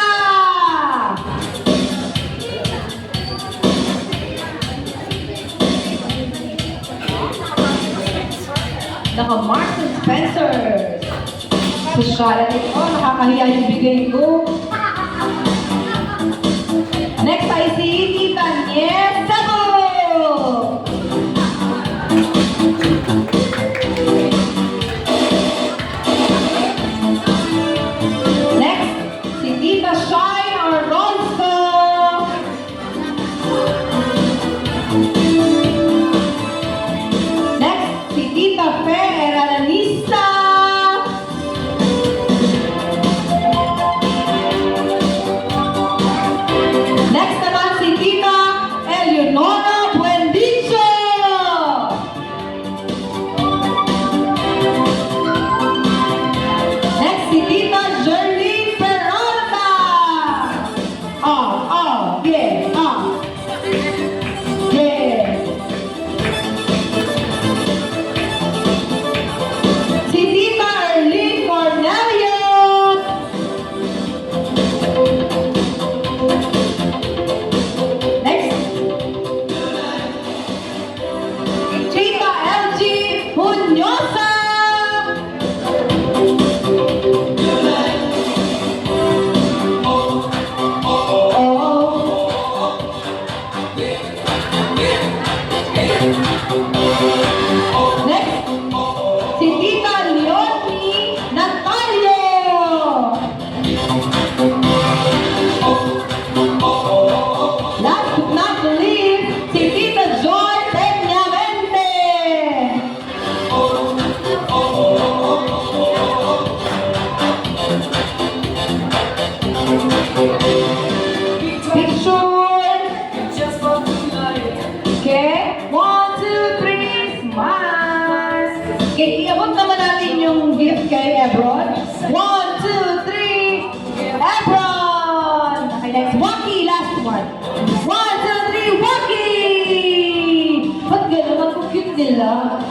Naka-Marks and Spencer. Susyala nito, nakakahiya yung bigay ko. Next ay si Tita Nies Sabo! Next, si Tita Shine Orozco. Next, si Tita Fe Eranista. Next naman si Tita Eleonora Buendicho. Next si Tita Jerlyn Peralta. Yeah. Si Tita Erlyn Cornelio. Next. Tita LG Punyosa. Next, si Tita Leonie Natalio. Last but not least, si Tita Joy Peñavente. Picture. Okay? 1, 2, 3, smile. Okay, iabot naman natin yung gift kay Ebron. 1, 2, 3, Ebron! Okay, next, Waki, last one. 1, 2, 3, Waki! Ba't gano'n? Ang cute nila.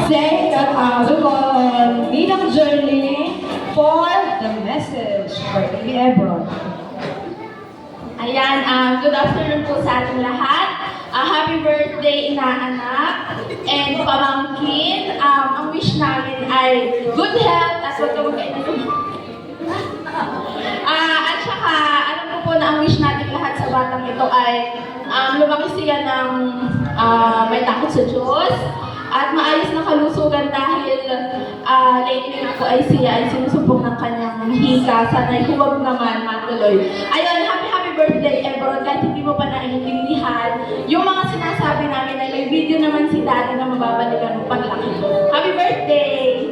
Say, look on Ninang Journey for the message for Baby Ebron. Ayan, good afternoon po sa ating lahat. Happy birthday, inaanak and pamangkin. Ang wish namin ay good health at huwag ka magkainom. At saka, alam ko po na ang wish natin lahat sa batang ito ay lumaki siya ng may takot sa Diyos at maayos na kalusugan dahil lately nga po ay siya ay sinusumpong ng kanyang hika. Sana'y huwag naman matuloy. Ayun, happy birthday, Ebron. Kahit hindi mo pa naiintindihan, yung mga sinasabi namin ay may video naman si Daddy na mababalikan mo paglaki mo. Happy birthday!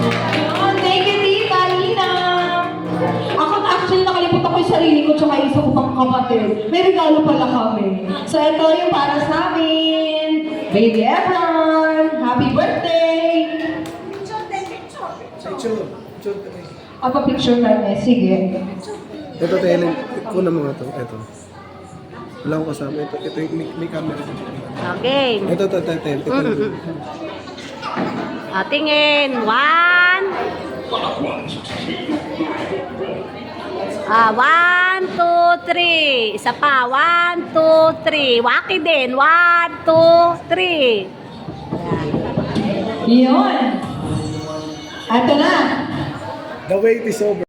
Ayun, thank you, Tita Nina. Ako actually nakalimutan ko yung sarili ko tsaka yung isa ko pang kapatid. May regalo pala kami. So ito yung para sa amin. Baby Ebron, happy birthday! Picture. Picture namin. Sige. Ito, Helen. Kuna mo nga ito. Ito. Wala akong kasama. Ito yung may camera. Okay. Ito. Tingin. 1. 1, 2, 3. Isa pa. 1, 2, 3. Waki din. 1, 2, 3. Yun. Ito na. The wait is over.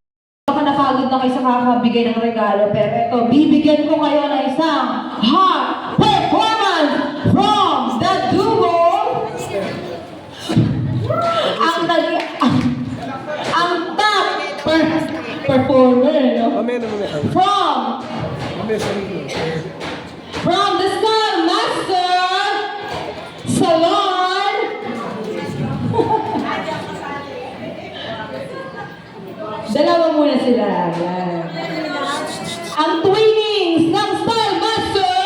Baka napagod na kayo sa kakabigay ng regalo, pero ito, bibigyan ko kayo ng isang hot performance from the duo. Ang top performer, no? Mamaya. From the Style Master Salon. Dalawa muna sila. Yan. Ang twinings ng Style Master,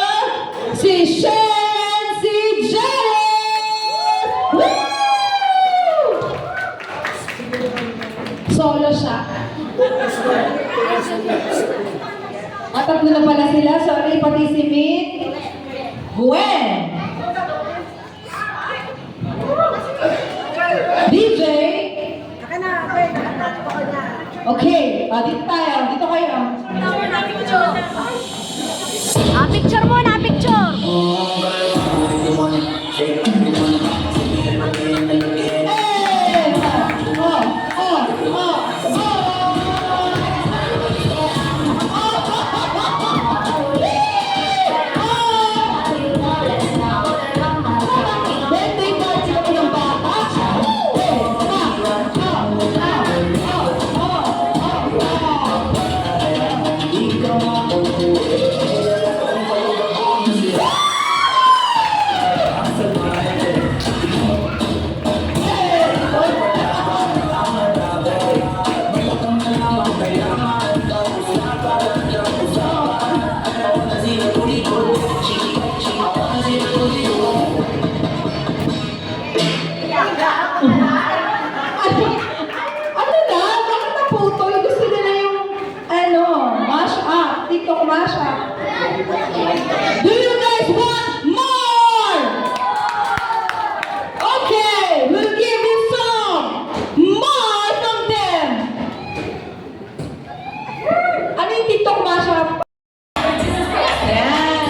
si Shen, si Jess! Woo! Solo siya. Tatlo na pala sila. Sorry, pati si Min. Gwen! Okay, dito tayo. Dito kayo. Picture muna, picture. Hey! Birthday party kami ng bata. Ano na? Bakit naputol? Gusto nila yung, mash up. TikTok mash up. Do you guys want more? Okay, we'll give you some more from them. Ano yung TikTok mash up? Ayan.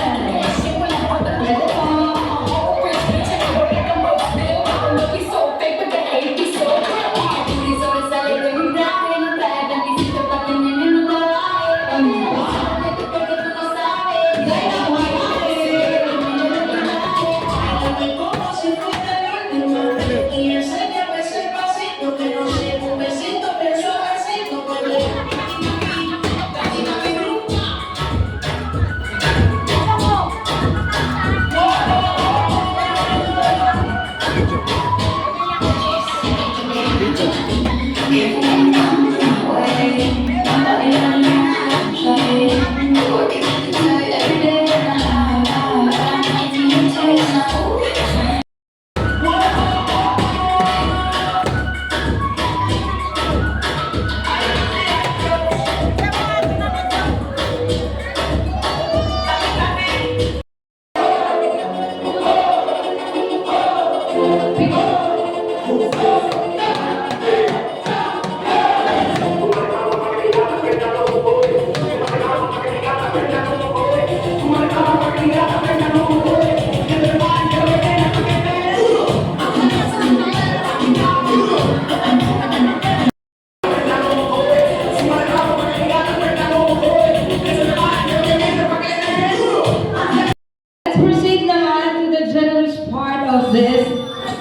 Let's proceed now to the generous part of this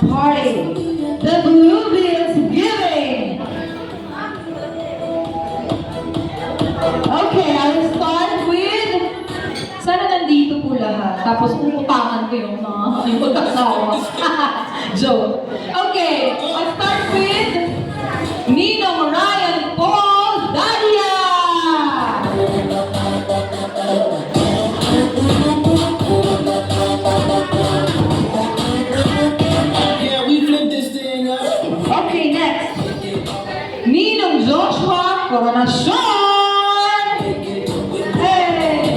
party. The Bluebills Giving. Okay, I'll start with... Sana nandito po lahat. Tapos uutangan ko yung mga mag-asawa. Joke. Okay, I'll start with Ninong Ryan Paul Dalia. Yeah, we flipped this thing up. Okay, next. Ninong Joshua Coronacion. Hey!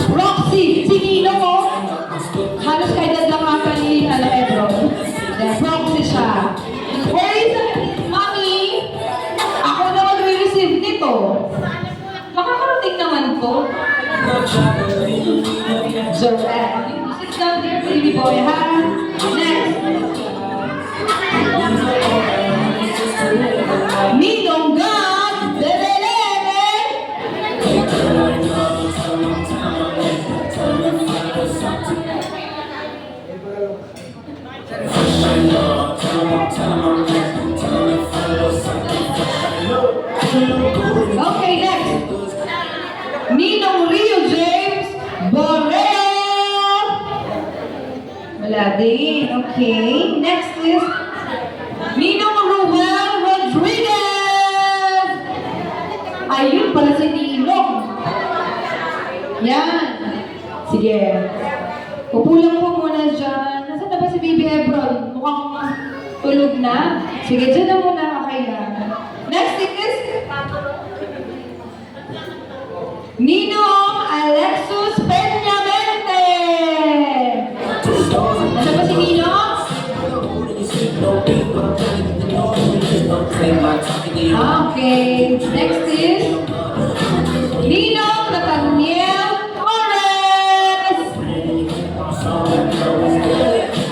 Roxy, si Ninong oh. Halos kaedad lang ata ni Ebro. Roxy siya. Where is Mami? Ako na mag-receive nito. Makakarating naman to. Zorette. Sit down there, baby boy, ha? Next. Ninong God, Lelelele. Okay, next. Ninong Rio James Borreo. Wala din. Okay. Next is Ninong Ruel Rodriguez. Ayun pala si Ninong. Yan. Sige. Pupulang po muna dyan. Nasaan na ba si Baby Ebron? Mukhang tulog na. Sige, dyan na muna. Okay na. Next is Ninong Alexus Peñamente. Nasaan ba si Ninong? Don't play my talking to you. Okay, next is Ninong Nathaniel Torres.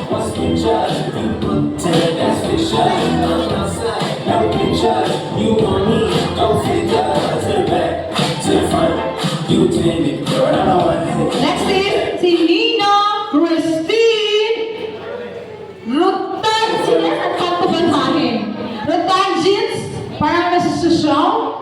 What's picture? You put to that's fiction. I'm outside, no picture. You want me, go figure. To the back, to the front. You tend it, girl, I don't want it. Next is si Ninong Christine Rutanjins. Ang kanto bansahin. Rutanjins, parang nasa susaw.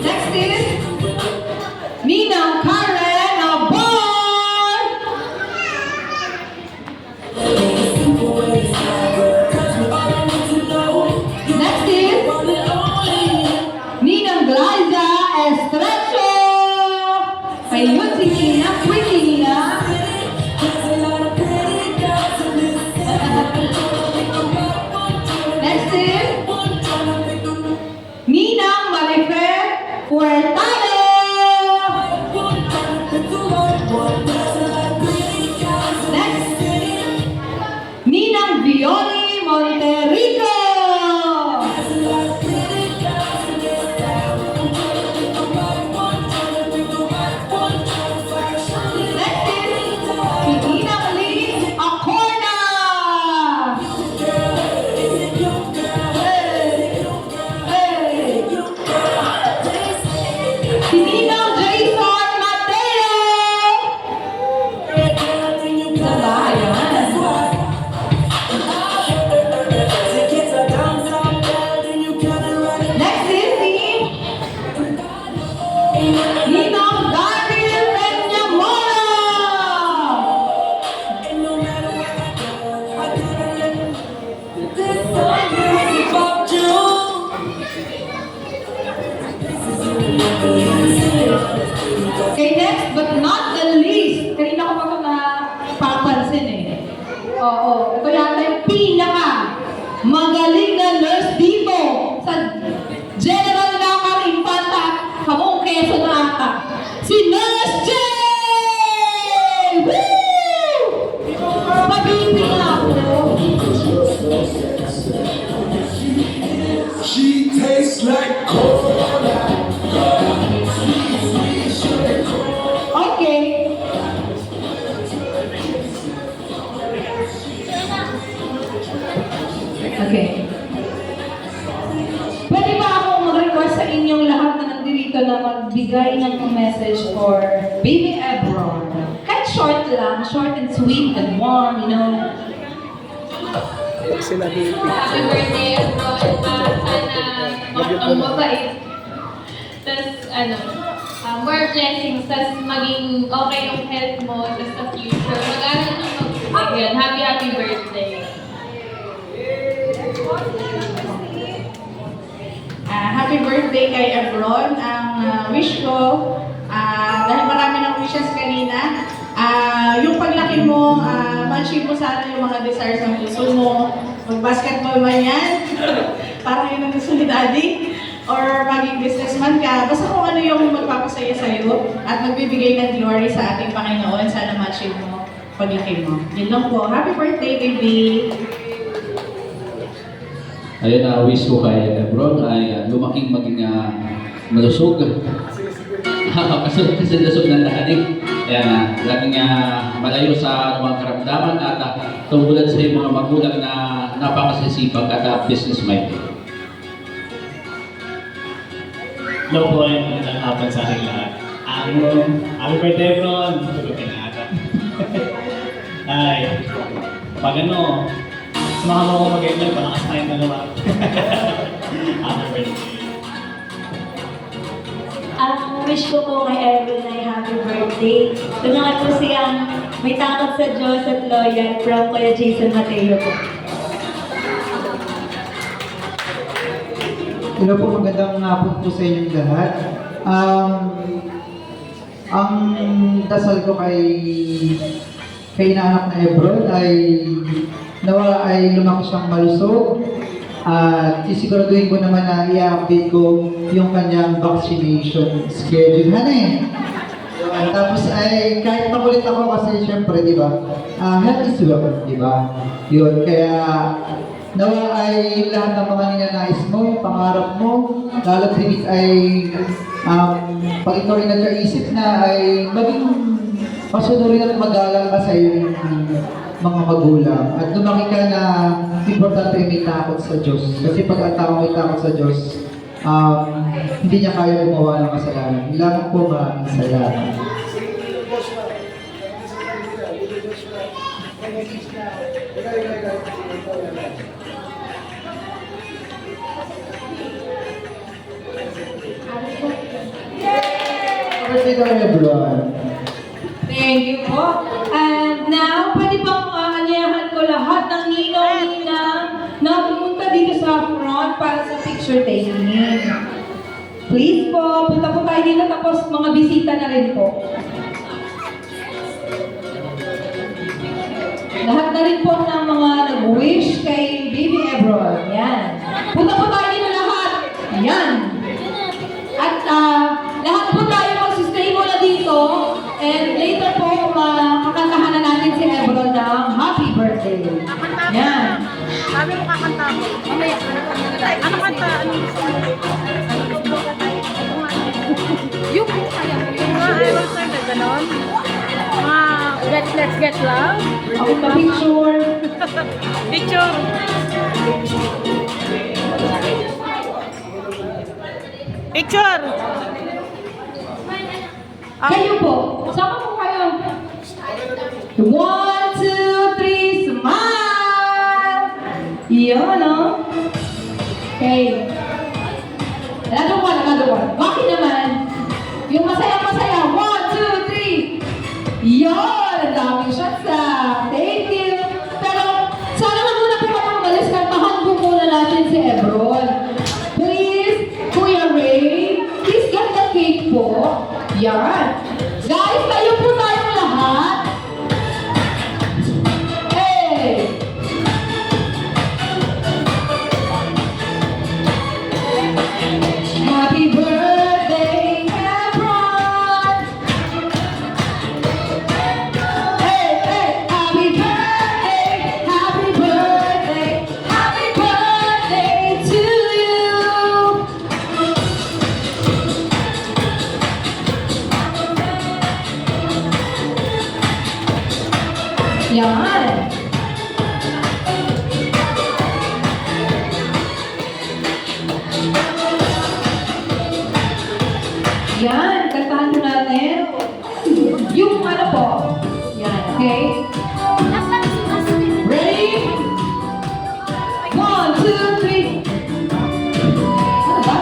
Next is Ninang Karen Abon. Next is Ninang Glyza Estrecho. Ayun si Nina, pretty Nina. Next is Ninang Marifer Huertado. Next, Ninang Violi Monterico. Next is Ninang Liz Acorda. Si Ninang Jason Mateo. Nabayan. Next is si Ninang Daryl Peña Mora. Okay, next but not the least, kanina ko pa ito napapansin eh. Oo, ito yata yung pinaka magaling na nurse dito sa General Nakar Infanta at Hamong Quezon na ata. Si Nurse J! Woo! Mabibi na ako. She tastes like cola. Okay. Okay. Pwede ba akong mag-request sa inyong lahat na nandito na magbigay ng message for Baby Ebron? Kahit short lang, short and sweet and warm, you know. Sinabi yung Happy birthday, Ebron. Sana ang mabait. Tapos, more blessings. Tapos maging okay yung health mo. Tapos sa future, mag-aaral ng mag-birthday. Happy birthday. Happy birthday kay Ebron. Ang wish ko, dahil marami ng wishes kanina, yung paglaki mo, ma-achieve mo sana yung mga desires ng puso mo. Mag-basketball man yan, parang yun ang gusto ni Daddy. Or maging businessman ka, basta kung ano yung magpapasaya sa'yo at magbibigay ng glory sa ating Panginoon, sana ma-achieve mo paglaki mo. Yun lang po. Happy birthday, baby! Ayun, wish ko kay Ebron ay lumaking maging malusog. Kasi lusog ng lahanig. Ayan, laging malayo sa anumang karamdaman at tungkulan sa mga magulang na napakasisipag at business-minded. Hello po, ay magandang hapon sa ating lahat. Happy birthday, Ebron! Tulog ka na ata. Ay, pag sumaka mo ako mag-enjoy, palakas tayong dalawa. Happy birthday. Ang wish ko po kay Ebron ay happy birthday. Tulungan po siyang may takot sa Diyos at loyal from Kuya Jason Mateo po. Hello po, magandang hapon po sa inyong lahat. Ang dasal ko kay inaanak na Ebron ay nawa ay lumaki siyang malusog at sisiguraduhin ko naman na i-update ko yung kanyang vaccination schedule. Tapos ay kahit makulit ako kasi syempre, di ba? Health is wealth, di ba? Yun, kaya nawa ay lahat ng mga ninanais mo, pangarap mo, lalo't higit ay pag ikaw ay nagkaisip na ay maging pasunurin at magalang ka sa iyong mga magulang. At lumaki ka na importante ay may takot sa Diyos. Kasi pag ang tao may takot sa Diyos, hindi niya kaya gumawa ng kasalanan. Ilang po maraming salamat. Birthday ka everyone. Thank you po. And now, pwede bang aanyahan ko lahat ng ninong-ninang na pumunta dito sa front para sa picture taking. Please po, punta po tayo dito tapos mga bisita na rin po. Lahat na rin po ng mga nag-wish kay Baby Ebron. Yan. Punta po tayo dito lahat. Yan. At lahat po tayo magsistay muna dito. And later po, kakantahan na natin si Ebron ng happy birthday. Yan. Sabi mo kakanta mo. Mamaya, ano kanta? Yung mga sir na gano'n. Let's get love. Ako pa picture. Picture. Picture. Kayo po. Sama po kayo. 1, 2, 3, smile! Yun, no? Okay. Another one. Bakit naman? Yung masaya-masaya. 1, 2, 3. Yun! Ang daming shots Thank you. Pero, sana na muna po kayo umalis kantahan po muna natin si Ebron. Please, Kuya Ray, please get the cake po. Yan. Guys, tayo po tayong lahat. Hey! Happy birthday, Ebron! Hey, hey! Happy birthday, happy birthday, happy birthday to you! Yan. Yan, kantahan po natin. Yung ano po. Yan, okay? Ready? 1, 2, 3. Ano ba?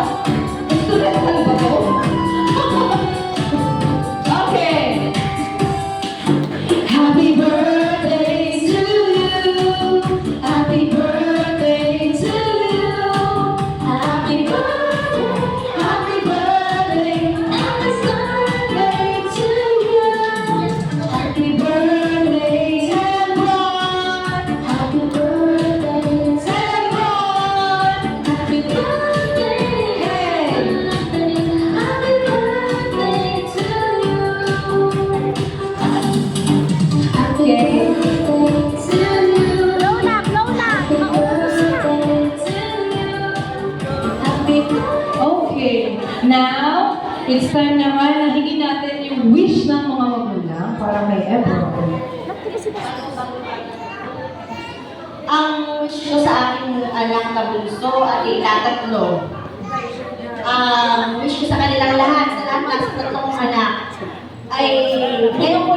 Instrumental ba po? Okay. Happy birthday to you. Happy birthday to you. Happy birthday. Happy birthday. Happy birthday to you. Happy birthday, Ebron. Happy birthday, Ebron. Happy birthday. Hey. Happy birthday to you. Okay. Okay. Now, it's time naman na hingin natin yung wish ng mga magulang para kay Ebron. Ang wish ko sa aking anak na bunso at itatatlo. Ang wish ko sa kanilang lahat, sa lahat ng tatlong anak, ay ngayon ko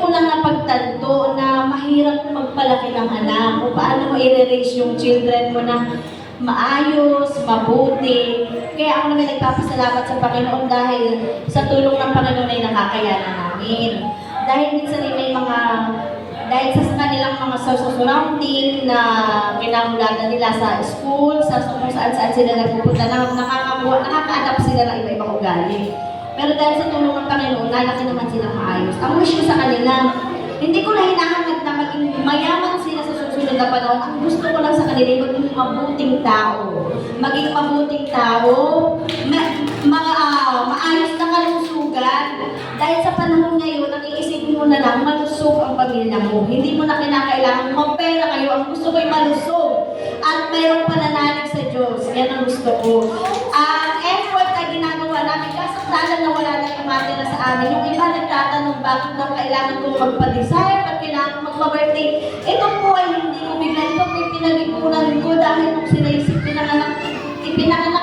lang napagtanto na mahirap magpalaki ng anak kung paano mo i-raise yung children mo na maayos, mabuti. Kaya ako naman nagpapasalamat sa Panginoon dahil sa tulong ng Panginoon ay nakakayanan namin. Dahil minsan ay may mga dahil sa kanilang mga surrounding na kinamulatan nila sa school, sa kung saan sila nagpupunta, nakaka-adapt sila ng iba-ibang ugali. Pero dahil sa tulong ng Panginoon, lalaki naman silang maayos. Ang wish ko sa kanila, hindi ko na hinahangad na maging mayaman sila sa susunod na panahon. Ang gusto ko lang sa kanila, maging mabuting tao. Maging mabuting tao, maayos na kalusugan. Dahil sa panahon ngayon, nakiisipin mo na lang, malusog ang pamilya mo. Hindi mo na kinakailangan magpera kayo. Ang gusto ko'y malusog. At mayroong pananalig sa Diyos. Yan ang gusto ko. Ang effort na ginagawa namin, kasakdalan na wala na yung na sa amin. Yung iba nagtatanong bakit daw kailangan kong magpa-desire, bakit kailangan kong magpa-birthday. Ito po ay hindi ko bigla. Ito po ay pinag-ipunan ko dahil nung sinaisip pinanganak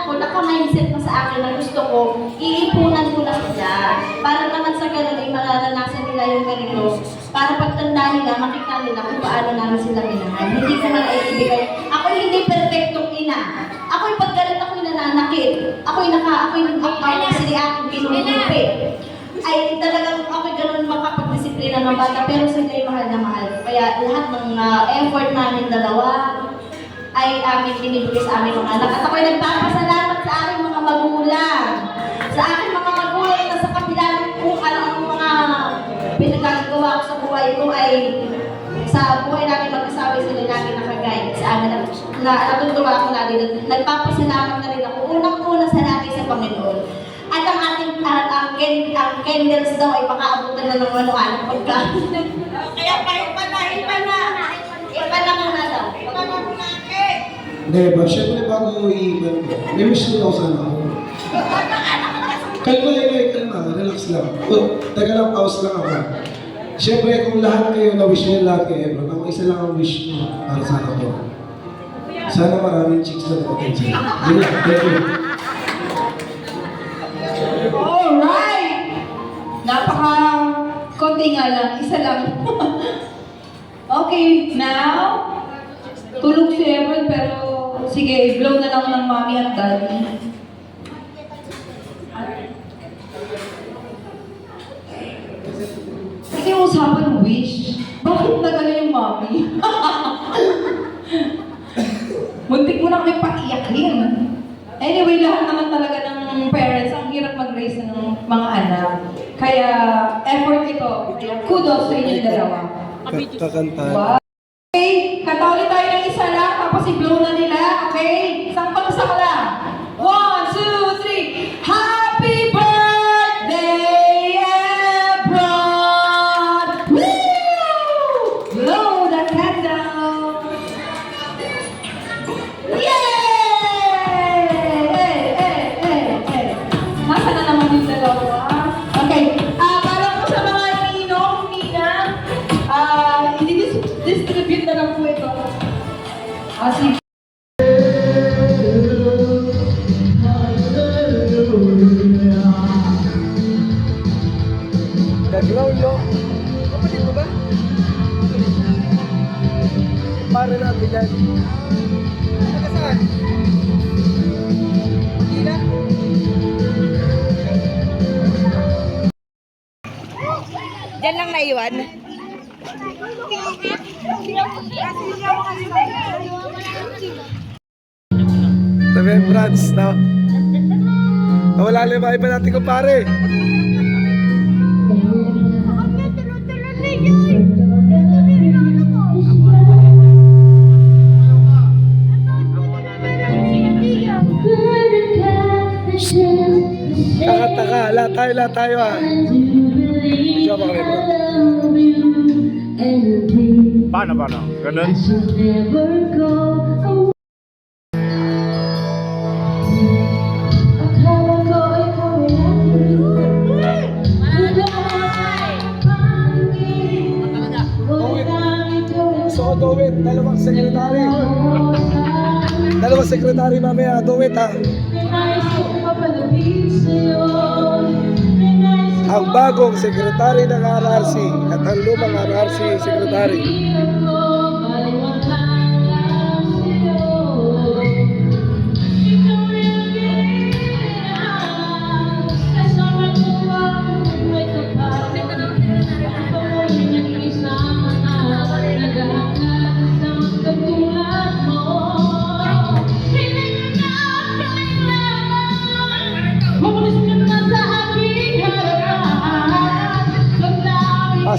ko, naka-mindset na sa akin na gusto ko, iipunan ko lang siya. Para naman sa ganun ay mararanasan nila yung ganito. Para pagtanda nila, makita nila kung paano namin sila minahal. Hindi ko na naibigay. Ako'y hindi perfectong ina. Ako'y paggalit ako'y nananakit. Ako'y sili aking pinumupit. Ay talagang ako'y ganun makapagdisiplina ng bata, pero sila'y mahal na mahal. Kaya lahat ng effort namin dalawa, ay aming binibigay sa aming mga anak. At ako'y nagpapasalamat sa aking mga magulang. Sa aking mga magulang na sa kapila kung ano ang mga pinagagawa ko sa buhay ko ay sa buhay namin mag-asawa sila namin nakagay sa amin. Natutuwa ako na din. Nagpapasalamat na rin ako. Unang-una sa natin sa Panginoon. At ang ating ang candles daw ay makaabutan na ng ano-ano pagkain. Kaya iba na muna daw. Hindi ba? Siyempre bago i-iban ko, may wish nila ako sana ako. Kalma, relax lang. Taga lang, pause lang ako. Siyempre kung lahat kayo na-wish nyo lahat kay Ebron, ako isa lang ang wish nyo para sana ko. Sana maraming chicks na natin siya. Yun lang, thank you. Alright! Konti nga lang, isa lang. Okay, now, tulog si Ebron pero sige, i-blow na lang ng mommy at daddy. Kasi yung usapan wish, bakit nagano yung mommy? Muntik mo na kami paiyakin. Anyway, lahat naman talaga ng parents, ang hirap mag-raise ng mga anak. Kaya, effort ito. Kaya, kudos sa inyong dalawa. Kakantahan. Wow. Okay, kanta ulit tayo ng isa lang, tapos i-blow na nila, okay? Isang pagsak lang. 1, 2, 3. Happy birthday, Ebron! Woo! Blow the candle! Yay! Nasaan na naman yung dalawa? Okay, para po sa mga ninong, ninang, i-distribute na lang po ito. Sige. Gaglaw yo. Kapatid mo ba? Pare natin yan. Taga saan? Manila? Diyan lang naiwan. Remembrance, no? Nawala lang yung mga iba natin ko pare. Taka, lahat tayo ah. Diyan ba kami bro? Paano? Ganun? So, Dowit, dalawang sekretary. Dalawang sekretary mamaya, Dowit ha. Ang bagong sekretary ng RRC at ang lumang RRC sekretary.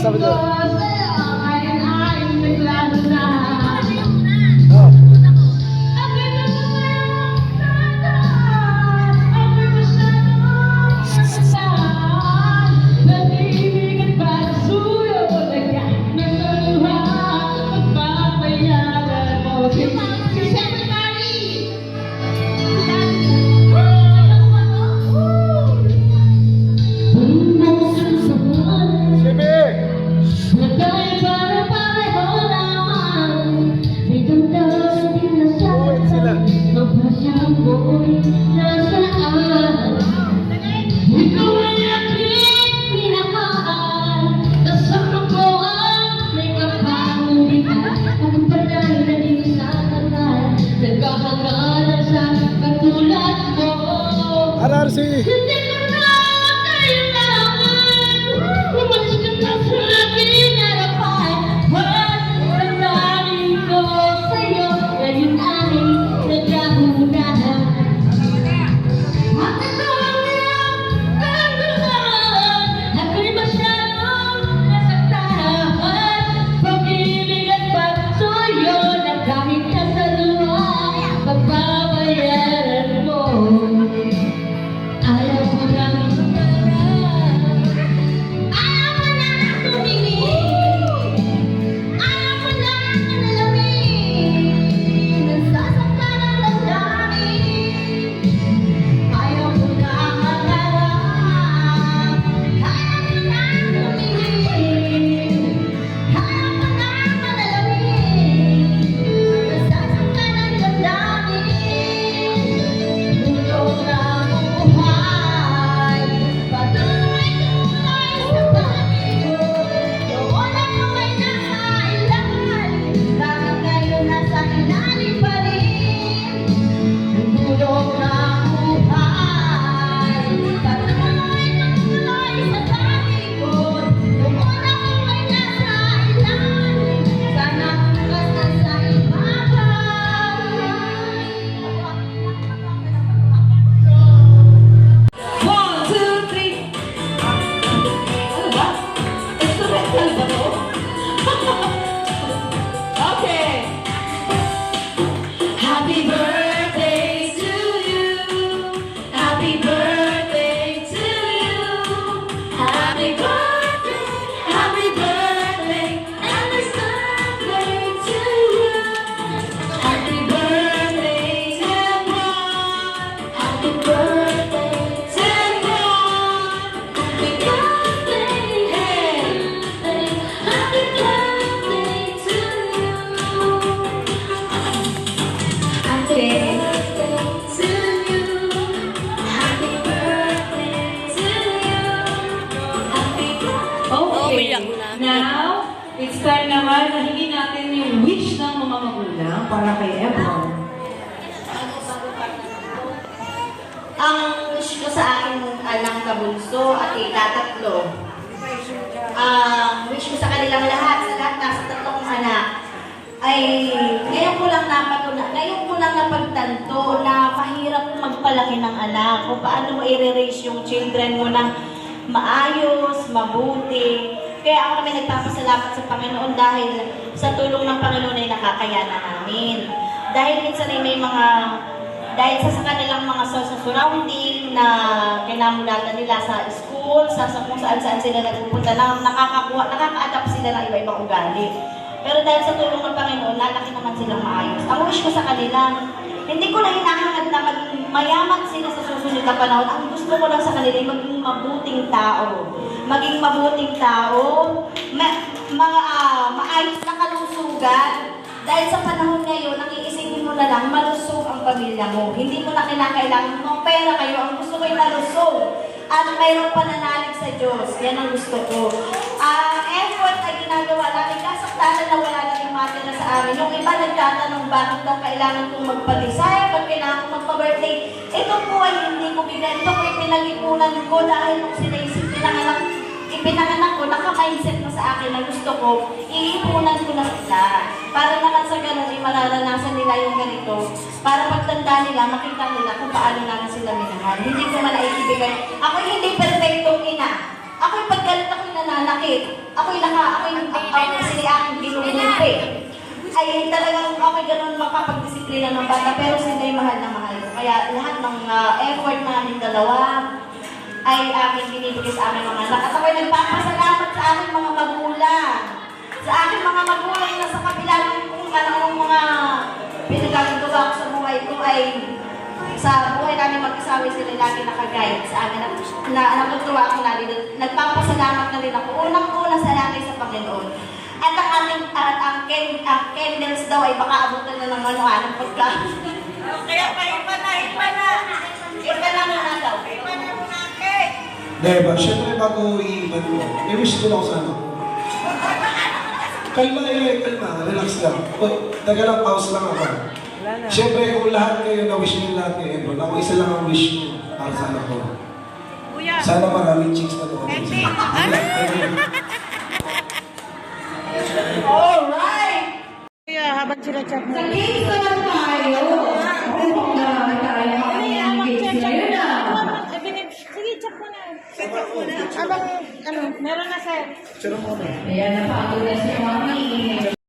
sabi niyo? RRC! Now, it's time naman na hingin natin yung wish ng mga magulang para kay Ebron. Ang wish ko sa aking anak na bunso at itatatlo. Wish ko sa kanilang lahat, sa lahat nasa tatlong anak, ay ngayon ko lang napagtanto na mahirap magpalaki ng anak kung paano mo i-raise yung children mo ng maayos, mabuti. Kaya ako namin nagpapasalamat sa Panginoon dahil sa tulong ng Panginoon ay nakakayanan namin. Dahil minsan ay may mga, dahil sa kanilang mga surrounding na kinamulatan nila sa school, sa kung saan sila nagpupunta, nakaka-adapt sila ng iba-ibang ugali. Pero dahil sa tulong ng Panginoon, lalaki naman silang maayos. Ang wish ko sa kanila, hindi ko na hinahangad na maging mayaman sila sa susunod na panahon. Ang gusto ko lang sa kanila ay maging mabuting tao. Maging mabuting tao, maayos na kalusugan. Dahil sa panahon ngayon, ang iisipin mo na lang, malusog ang pamilya mo. Hindi mo na kinakailangan ng pera kayo. Ang gusto ko ay malusog. At mayroong pananalig sa Diyos. Yan ang gusto ko. Effort na ginagawa namin. Kasaktanan na wala nating matira sa amin. Yung iba nagtatanong bakit daw kailangan kong magpalisay, bakit kailangan kong magpa-birthday. Ito po ay hindi ko bigyan. Ito po ay pinag-ipunan ko dahil nung sinaisip pinanganak ko, naka-mindset na sa akin na gusto ko, iipunan ko na sila. Para naman sa ganun, ay mararanasan nila yung ganito. Para pagtanda nila, makita nila kung paano namin sila minahal. Hindi ko man naibigay. Ako'y hindi perfectong ina. Ako'y paggalit ako na nananakit. Ako'y sila aking binumumpi. Ay talagang okay ganun makapagdisiplina ng bata, pero sila'y mahal na mahal ko. Kaya lahat ng effort namin dalawa ay aking binibigay sa aming mga anak. At ako'y nagpapasalamat sa aking mga magulang. Sa aking mga magulang na sa kabila ng kung anong mga pinagagawa ko sa buhay ko ay sa buhay namin mag-asawa sila lagi nakaguide sa amin. Natutuwa ako na rin. Nagpapasalamat na rin ako. Unang-una sa lagi sa Panginoon. At ang candles daw ay baka abutan na ng anong pagkain. Kaya pa iba na. Iba na muna daw. Iba na muna, cake. Diba, syempre bago i-iban mo, may wish ko lang sa ano. Kalma, relax lang. Taga lang, pause lang ako. Syempre, kung lahat kayo na-wish niyo lahat kay Ebron, ako isa lang ang wish niyo para sa anak ko. Sana maraming chicks na doon. Alright! Habang sila chat Sa games naman tayo. Sige, check mo na. Abang, meron na sir. Ayan, napagod na si Mami.